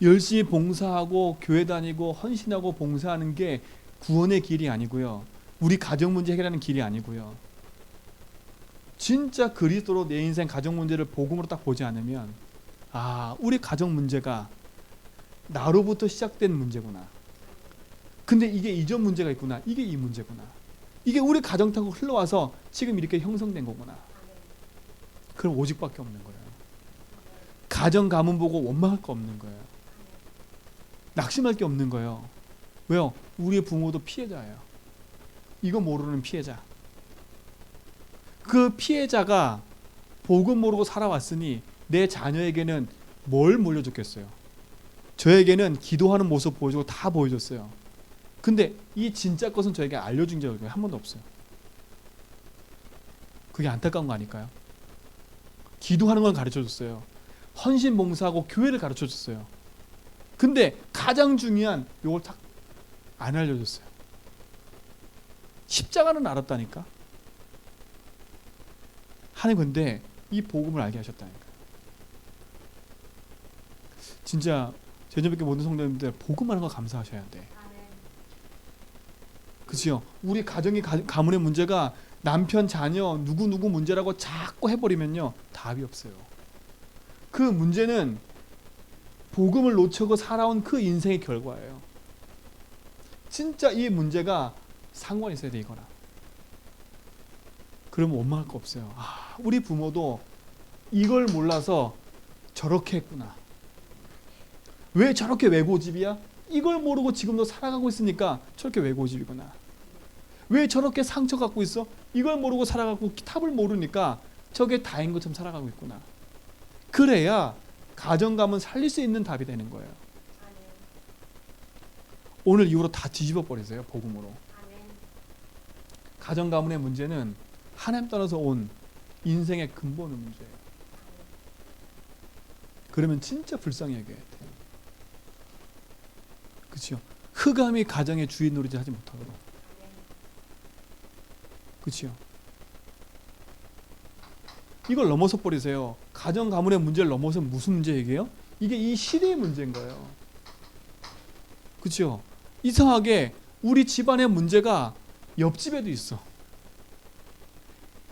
열심히 봉사하고 교회 다니고 헌신하고 봉사하는 게 구원의 길이 아니고요, 우리 가정 문제 해결하는 길이 아니고요, 진짜 그리스도로 내 인생 가정 문제를 복음으로 딱 보지 않으면 우리 가정 문제가 나로부터 시작된 문제구나. 근데 이게 이전 문제가 있구나. 이게 이 문제구나. 이게 우리 가정 타고 흘러와서 지금 이렇게 형성된 거구나. 그럼 오직밖에 없는 거예요. 가정 가문 보고 원망할 거 없는 거예요. 낙심할 게 없는 거예요. 왜요? 우리의 부모도 피해자예요. 이거 모르는 피해자. 그 피해자가 복음 모르고 살아왔으니 내 자녀에게는 뭘 물려줬겠어요? 저에게는 기도하는 모습 보여주고 다 보여줬어요. 근데 이 진짜 것은 저에게 알려준 적이 한 번도 없어요. 그게 안타까운 거 아닐까요? 기도하는 건 가르쳐줬어요. 헌신 봉사하고 교회를 가르쳐줬어요. 근데 가장 중요한 요걸 딱 안 알려줬어요. 십자가는 알았다니까. 하나님 근데 이 복음을 알게 하셨다니까. 진짜 제자밖에 모든 성도님들 복음하는 거 감사하셔야 돼. 그치요? 우리 가정의 가문의 문제가 남편, 자녀, 누구 문제라고 자꾸 해버리면요 답이 없어요. 그 문제는 복음을 놓치고 살아온 그 인생의 결과예요. 진짜 이 문제가 상관이 있어야 돼 이거랑. 그러면 원망할 거 없어요. 우리 부모도 이걸 몰라서 저렇게 했구나. 왜 저렇게 외고집이야? 이걸 모르고 지금도 살아가고 있으니까 저렇게 외고집이구나. 왜 저렇게 상처 갖고 있어? 이걸 모르고 살아가고 탑을 모르니까 저게 다인 것처럼 살아가고 있구나. 그래야 가정감은 살릴 수 있는 답이 되는 거예요. 오늘 이후로 다 뒤집어 버리세요. 복음으로. 가정 가문의 문제는 하나님 따라서 온 인생의 근본의 문제예요. 그러면 진짜 불쌍히 여겨야 돼요. 그렇죠? 흑암이 가정의 주인 노릇을 하지 못하도록. 그렇죠? 이걸 넘어서 버리세요. 가정 가문의 문제를 넘어서 무슨 문제 얘기해요? 이게 이 시대의 문제인 거예요. 그렇죠? 이상하게 우리 집안의 문제가 옆집에도 있어.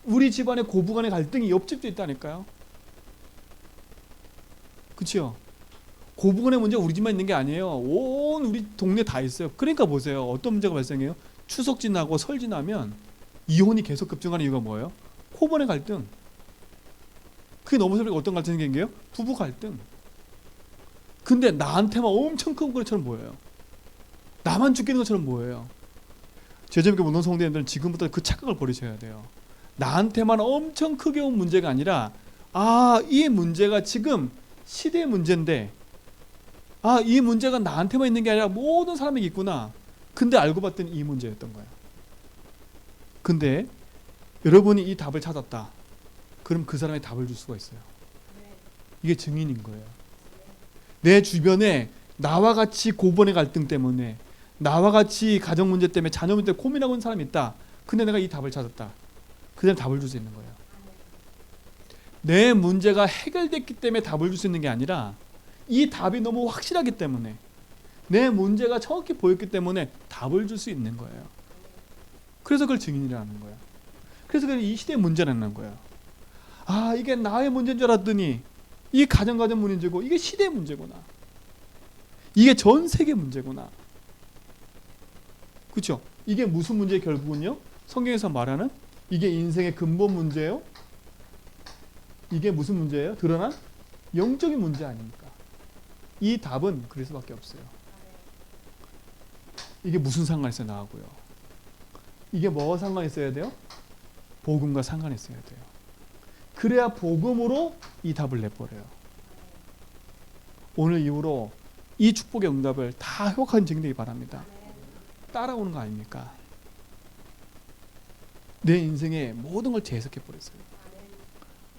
우리 집안에 고부간의 갈등이 옆집도 있다니까요. 그렇죠? 고부간의 문제 우리 집만 있는 게 아니에요. 온 우리 동네 다 있어요. 그러니까 보세요. 어떤 문제가 발생해요? 추석 지나고 설 지나면 이혼이 계속 급증하는 이유가 뭐예요? 호번의 갈등. 그게 넘어서 어떤 갈등이 생겨요? 부부 갈등. 근데 나한테만 엄청 큰 것처럼 보여요. 나만 죽겠는 것처럼 보여요. 제자님께 묻는 성도님들은 지금부터 그 착각을 버리셔야 돼요. 나한테만 엄청 크게 온 문제가 아니라 이 문제가 지금 시대의 문제인데 이 문제가 나한테만 있는 게 아니라 모든 사람에게 있구나. 근데 알고 봤더니 이 문제였던 거예요. 근데 여러분이 이 답을 찾았다. 그럼 그 사람의 답을 줄 수가 있어요. 이게 증인인 거예요. 내 주변에 나와 같이 고번의 갈등 때문에, 나와 같이 가정 문제 때문에, 자녀 문제 때문에 고민하고 있는 사람이 있다. 근데 내가 이 답을 찾았다. 그 사람 답을 줄 수 있는 거예요. 내 문제가 해결됐기 때문에 답을 줄 수 있는 게 아니라 이 답이 너무 확실하기 때문에, 내 문제가 정확히 보였기 때문에 답을 줄 수 있는 거예요. 그래서 그걸 증인이라는 거예요. 그래서 이 시대의 문제라는 거예요. 이게 나의 문제인 줄 알았더니 이게 가정 문제고 이게 시대의 문제구나. 이게 전 세계 문제구나. 그렇죠? 이게 무슨 문제 결국은요? 성경에서 말하는 이게 인생의 근본 문제예요. 이게 무슨 문제예요? 드러난 영적인 문제 아닙니까? 이 답은 그럴 수밖에 없어요. 이게 무슨 상관이 있어요? 나하고요. 이게 뭐와 상관이 있어야 돼요? 복음과 상관이 있어야 돼요. 그래야 복음으로 이 답을 내버려요. 오늘 이후로 이 축복의 응답을 다 회복하는 증되기 바랍니다. 따라오는 거 아닙니까? 내 인생의 모든 걸 재해석해 버렸어요.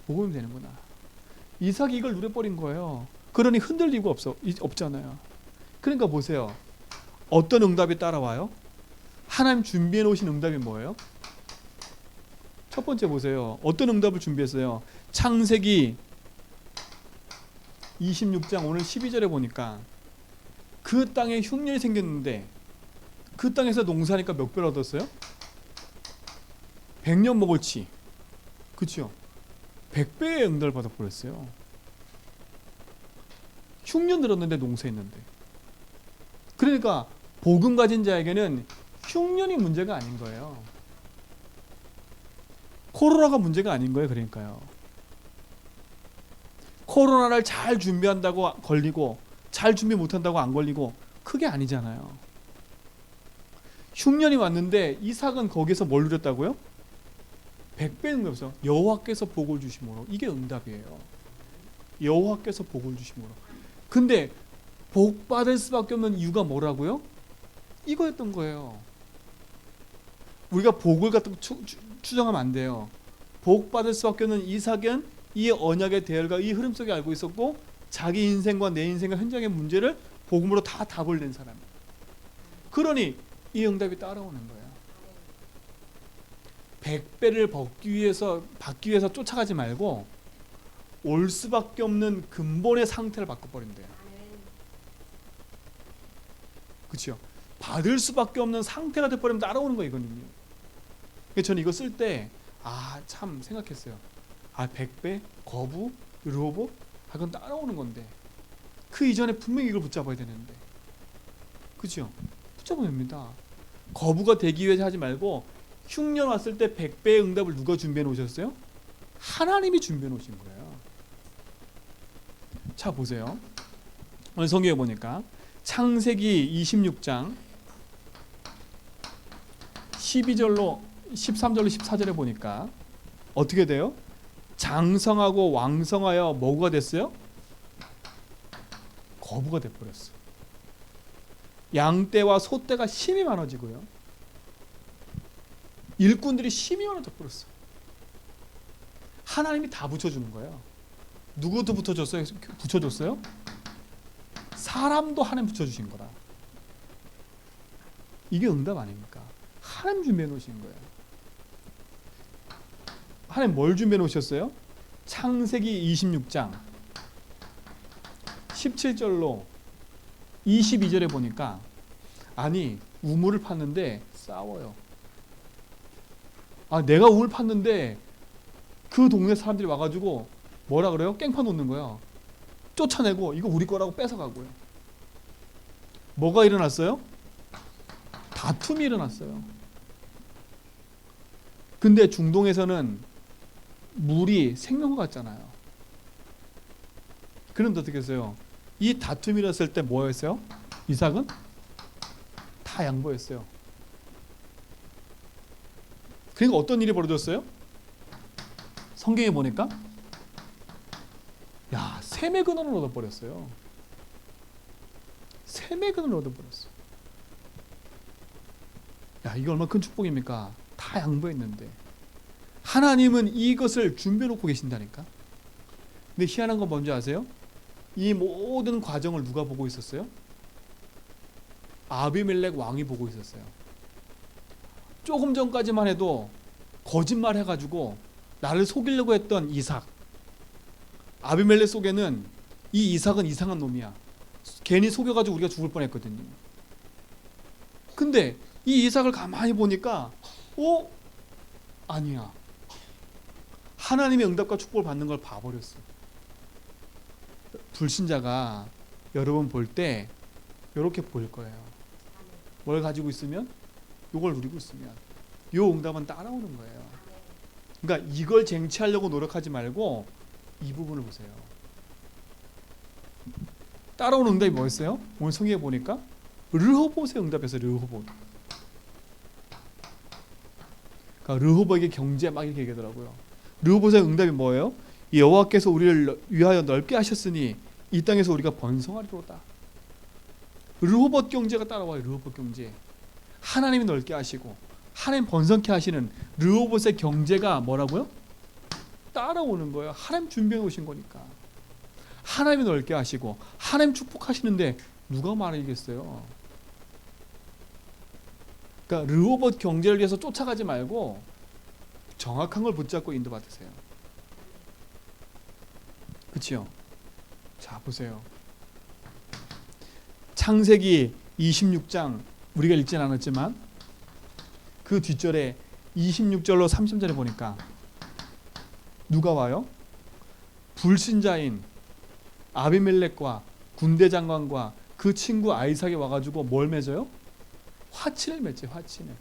복음이 되는구나. 이삭이 이걸 누려버린 거예요. 그러니 흔들리고 없잖아요. 그러니까 보세요. 어떤 응답이 따라와요? 하나님 준비해 놓으신 응답이 뭐예요? 첫 번째 보세요. 어떤 응답을 준비했어요? 창세기 26장 오늘 12절에 보니까 그 땅에 흉년이 생겼는데 그 땅에서 농사하니까 몇 배를 얻었어요? 100년 먹을 치. 그렇죠? 100배의 응답을 받아버렸어요. 흉년 들었는데 농사했는데. 그러니까 복음 가진 자에게는 흉년이 문제가 아닌 거예요. 코로나가 문제가 아닌 거예요. 그러니까요. 코로나를 잘 준비한다고 걸리고 잘 준비 못한다고 안 걸리고 그게 아니잖아요. 흉년이 왔는데 이삭은 거기서 뭘 누렸다고요? 100배는 응답이죠. 여호와께서 복을 주심으로. 이게 응답이에요. 여호와께서 복을 주심으로. 근데 복 받을 수밖에 없는 이유가 뭐라고요? 이거였던 거예요. 우리가 복을 갖다 추정하면 안 돼요. 복 받을 수밖에 없는 이삭은 이 언약의 대열과 이 흐름 속에 알고 있었고 자기 인생과 내 인생과 현장의 문제를 복음으로 다 답을 낸 사람이에요. 그러니 이 응답이 따라오는 거예요. 100배를 받기 위해서 쫓아가지 말고 올 수밖에 없는 근본의 상태를 바꿔버린대요. 그렇죠? 받을 수밖에 없는 상태가 돼버리면 따라오는 거예요. 이거는요. 저는 이거 쓸 때 참 생각했어요. 100배? 거부? 로봇? 그건 따라오는 건데 그 이전에 분명히 이걸 붙잡아야 되는데, 그렇죠? 붙잡아야 됩니다. 거부가 되기 위해서 하지 말고 흉년 왔을 때 100배의 응답을 누가 준비해 놓으셨어요? 하나님이 준비해 놓으신 거예요. 자 보세요. 오늘 성경에 보니까 창세기 26장 12절로 13절로 14절에 보니까 어떻게 돼요? 장성하고 왕성하여 뭐가 됐어요? 거부가 돼버렸어요. 양떼와 소떼가 심히 많아지고요. 일꾼들이 심히 많아져 버렸어요. 하나님이 다 붙여주는 거예요. 누구도 붙여줬어요? 사람도 하나님 붙여주신 거라. 이게 응답 아닙니까? 하나님 준비해 놓으신 거예요. 하나님 뭘 준비해 놓으셨어요? 창세기 26장 17절로 22절에 보니까 우물을 팠는데 싸워요. 내가 우물 팠는데 그 동네 사람들이 와가지고 뭐라 그래요? 깽판 놓는 거야. 쫓아내고 이거 우리 거라고 뺏어가고요. 뭐가 일어났어요? 다툼이 일어났어요. 근데 중동에서는 물이 생명과 같잖아요. 그런데 어떻게 했어요? 이 다툼이 일어났을 때 뭐였어요? 이삭은 다 양보했어요. 그러니까 어떤 일이 벌어졌어요? 성경에 보니까 샘의 근원을 얻어버렸어요. 샘의 근원을 얻어버렸어요. 이게 얼마나 큰 축복입니까? 다 양보했는데 하나님은 이것을 준비해놓고 계신다니까. 근데 희한한 건 뭔지 아세요? 이 모든 과정을 누가 보고 있었어요? 아비멜렉 왕이 보고 있었어요. 조금 전까지만 해도 거짓말 해가지고 나를 속이려고 했던 이삭, 아비멜렉 속에는 이 이삭은 이상한 놈이야. 괜히 속여가지고 우리가 죽을 뻔했거든요. 근데 이 이삭을 가만히 보니까 아니야. 하나님의 응답과 축복을 받는 걸 봐버렸어. 불신자가 여러분 볼 때 이렇게 보일 거예요. 뭘 가지고 있으면? 이걸 누리고 있으면 이 응답은 따라오는 거예요. 그러니까 이걸 쟁취하려고 노력하지 말고 이 부분을 보세요. 따라오는 응답이 뭐였어요? 오늘 성경에 보니까 르호봇의 응답에서 르호봇. 그러니까 르호봇에게 경제 막 이렇게 얘기하더라고요. 르호봇의 응답이 뭐예요? 여호와께서 우리를 위하여 넓게 하셨으니 이 땅에서 우리가 번성하리로다. 르호봇 경제가 따라와요. 르호봇 경제. 하나님이 넓게 하시고 하나님 번성케 하시는 르호봇의 경제가 뭐라고요? 따라오는 거예요. 하나님 준비해 오신 거니까. 하나님이 넓게 하시고 하나님 축복하시는데 누가 말이겠어요? 그러니까 르호봇 경제를 위해서 쫓아가지 말고 정확한 걸 붙잡고 인도받으세요. 그치요? 자, 보세요. 창세기 26장 우리가 읽진 않았지만 그 뒷절에 26절로 30절에 보니까 누가 와요? 불신자인 아비멜렉과 군대 장관과 그 친구 아이삭이 와가지고 뭘 맺어요? 화친을 맺어요. 화친을.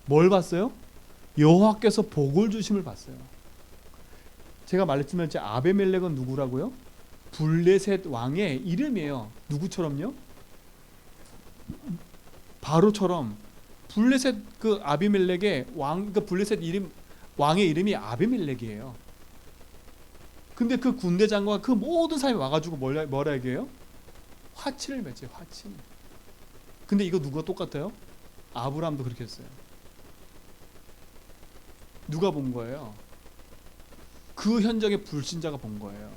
뭘 봤어요? 여호와께서 복을 주심을 봤어요. 제가 말했지만 아비멜렉은 누구라고요? 블레셋 왕의 이름이에요. 누구처럼요? 바로처럼 블레셋 그 아비멜렉의 왕, 그 블레셋 이름 왕의 이름이 아비멜렉이에요. 근데 그 군대 장관 그 모든 사람이 와가지고 뭐라 얘기해요? 화친을 맺어요. 화친. 근데 이거 누가 똑같아요? 아브라함도 그렇게 했어요. 누가 본 거예요? 그 현장의 불신자가 본 거예요.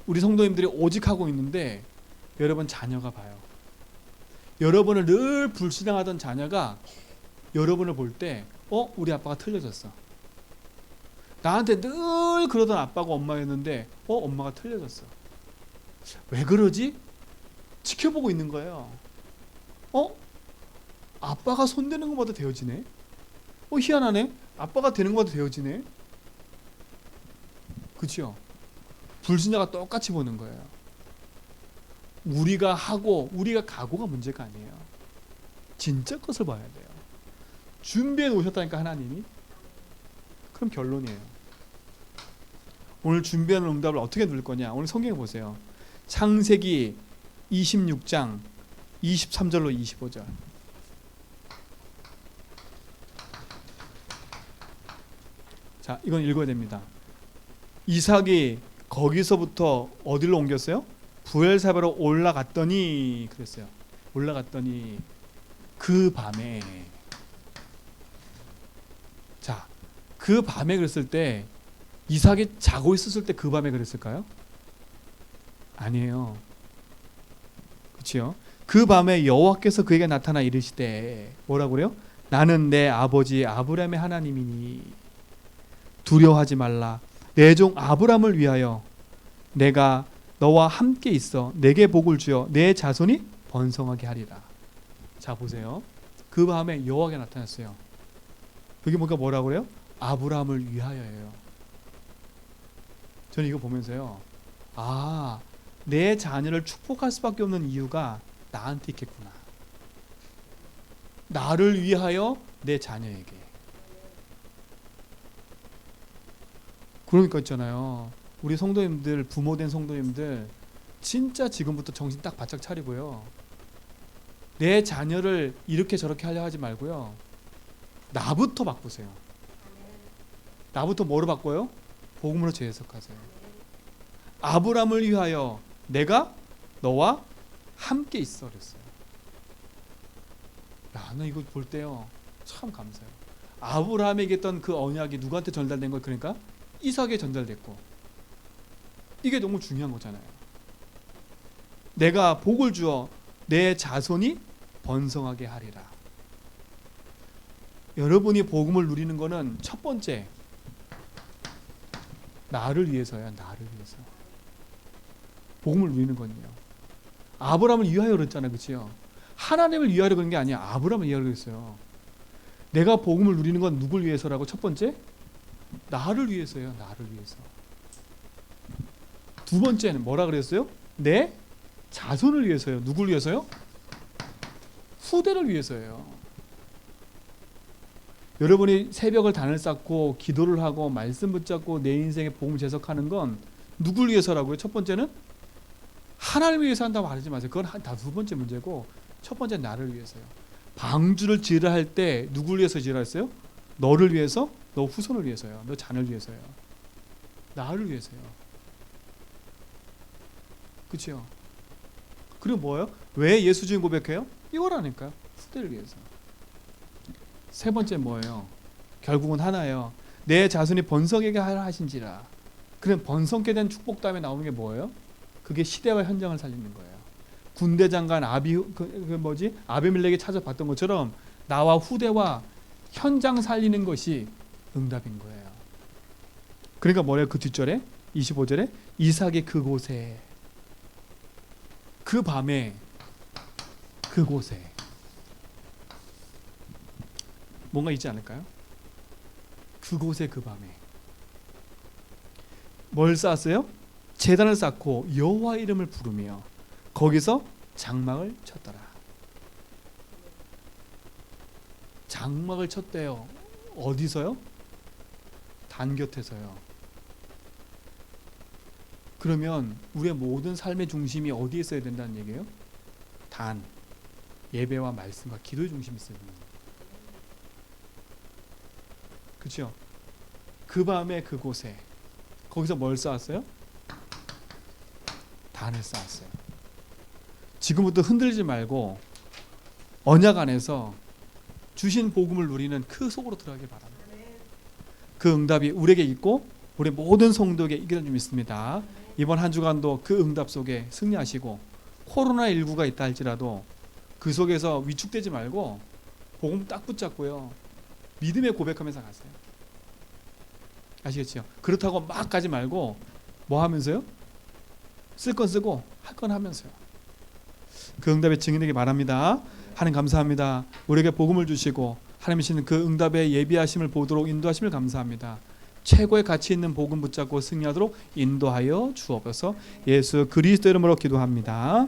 우리 성도님들이 오직 하고 있는데 여러분 자녀가 봐요. 여러분을 늘 불신앙하던 자녀가 여러분을 볼 때 우리 아빠가 틀려졌어. 나한테 늘 그러던 아빠가 엄마였는데 엄마가 틀려졌어. 왜 그러지? 지켜보고 있는 거예요. 아빠가 손대는 것마다 되어지네. 희한하네. 아빠가 되는 것마다 되어지네. 그렇죠? 불신자가 똑같이 보는 거예요. 우리가 하고 우리가 가고가 문제가 아니에요. 진짜 것을 봐야 돼요. 준비해 놓으셨다니까 하나님이. 그럼 결론이에요. 오늘 준비하는 응답을 어떻게 누릴 거냐? 오늘 성경에 보세요. 창세기 26장 23절로 25절. 자, 이건 읽어야 됩니다. 이삭이 거기서부터 어디로 옮겼어요? 부엘사바로 올라갔더니 그랬어요. 올라갔더니 그 밤에, 자, 그 밤에 그랬을 때 이삭이 자고 있었을 때 그 밤에 그랬을까요? 아니에요. 그렇죠? 그 밤에 여호와께서 그에게 나타나 이르시되 뭐라고 그래요? 나는 내 아버지 아브라함의 하나님이니 두려워하지 말라. 내 종 아브라함을 위하여 내가 너와 함께 있어 내게 복을 주어 내 자손이 번성하게 하리라. 자, 보세요. 그 밤에 여호와가 나타났어요. 여기 뭔가 뭐라고 그래요? 아브라함을 위하여예요. 저는 이거 보면서요, 내 자녀를 축복할 수밖에 없는 이유가 나한테 있겠구나. 나를 위하여 내 자녀에게. 그러니까 있잖아요, 우리 성도님들, 부모된 성도님들 진짜 지금부터 정신 딱 바짝 차리고요, 내 자녀를 이렇게 저렇게 하려 하지 말고요, 나부터 바꾸세요. 나부터 뭐로 바꿔요? 복음으로 재해석하세요. 아브라함을 위하여 내가 너와 함께 있어 그랬어요. 나 이거 볼 때요, 참 감사해요. 아브라함에게 있던 그 언약이 누구한테 전달된 거예요? 그러니까 이삭에 전달됐고, 이게 너무 중요한 거잖아요. 내가 복을 주어 내 자손이 번성하게 하리라. 여러분이 복음을 누리는 거는 첫 번째, 나를 위해서야. 나를 위해서. 복음을 누리는 건요, 아브라함을 위하여 그랬잖아요, 그렇죠? 하나님을 위하여 그런 게 아니야. 아브라함을 위하여 그랬어요. 내가 복음을 누리는 건 누굴 위해서라고? 첫 번째, 나를 위해서요. 나를 위해서. 두 번째는 뭐라 그랬어요? 내 자손을 위해서요. 누굴 위해서요? 후대를 위해서예요. 여러분이 새벽을 단을 쌓고 기도를 하고 말씀 붙잡고 내 인생의 복음을 재석하는 건 누굴 위해서라고요? 첫 번째는 하나님을 위해서 한다고 말하지 마세요. 그건 다 두 번째 문제고, 첫 번째는 나를 위해서요. 방주를 지으라 할 때 누굴 위해서 지으라 했어요? 너를 위해서, 너 후손을 위해서요. 너 자녀를 위해서요. 나를 위해서요. 그렇죠? 그리고 뭐예요? 왜 예수 주인 고백해요? 이거라니까요. 후대를 위해서. 세 번째 뭐예요? 결국은 하나예요. 내 자손이 번성하게 하라 하신지라. 그럼 번성케 된 축복 다음에 나오는 게 뭐예요? 그게 시대와 현장을 살리는 거예요. 군대 장관 아비멜렉이 찾아봤던 것처럼 나와 후대와 현장 살리는 것이 응답인 거예요. 그러니까 뭐래요? 그 뒷절에 25절에 이삭이 그곳에, 그 밤에, 그곳에 뭔가 있지 않을까요? 그곳에, 그 밤에 뭘 쌓았어요? 제단을 쌓고 여호와 이름을 부르며 거기서 장막을 쳤더라. 장막을 쳤대요. 어디서요? 단 곁에서요. 그러면 우리의 모든 삶의 중심이 어디에 있어야 된다는 얘기예요? 단, 예배와 말씀과 기도의 중심이 있어야 됩니다. 그렇죠? 그 밤에 그곳에, 거기서 뭘 쌓았어요? 단을 쌓았어요. 지금부터 흔들지 말고 언약 안에서 주신 복음을 누리는 그 속으로 들어가길 바랍니다. 그 응답이 우리에게 있고 우리 모든 성도에게 있기를 좀 믿습니다. 이번 한 주간도 그 응답 속에 승리하시고, 코로나19가 있다 할지라도 그 속에서 위축되지 말고 복음 딱 붙잡고요, 믿음의 고백하면서 가세요. 아시겠죠? 그렇다고 막 가지 말고 뭐 하면서요? 쓸 건 쓰고 할 건 하면서요. 그 응답의 증인되기 바랍니다. 하나님 감사합니다. 우리에게 복음을 주시고 하나님 주시는 그 응답의 예비하심을 보도록 인도하심을 감사합니다. 최고의 가치 있는 복음 붙잡고 승리하도록 인도하여 주옵소서. 예수 그리스도 이름으로 기도합니다.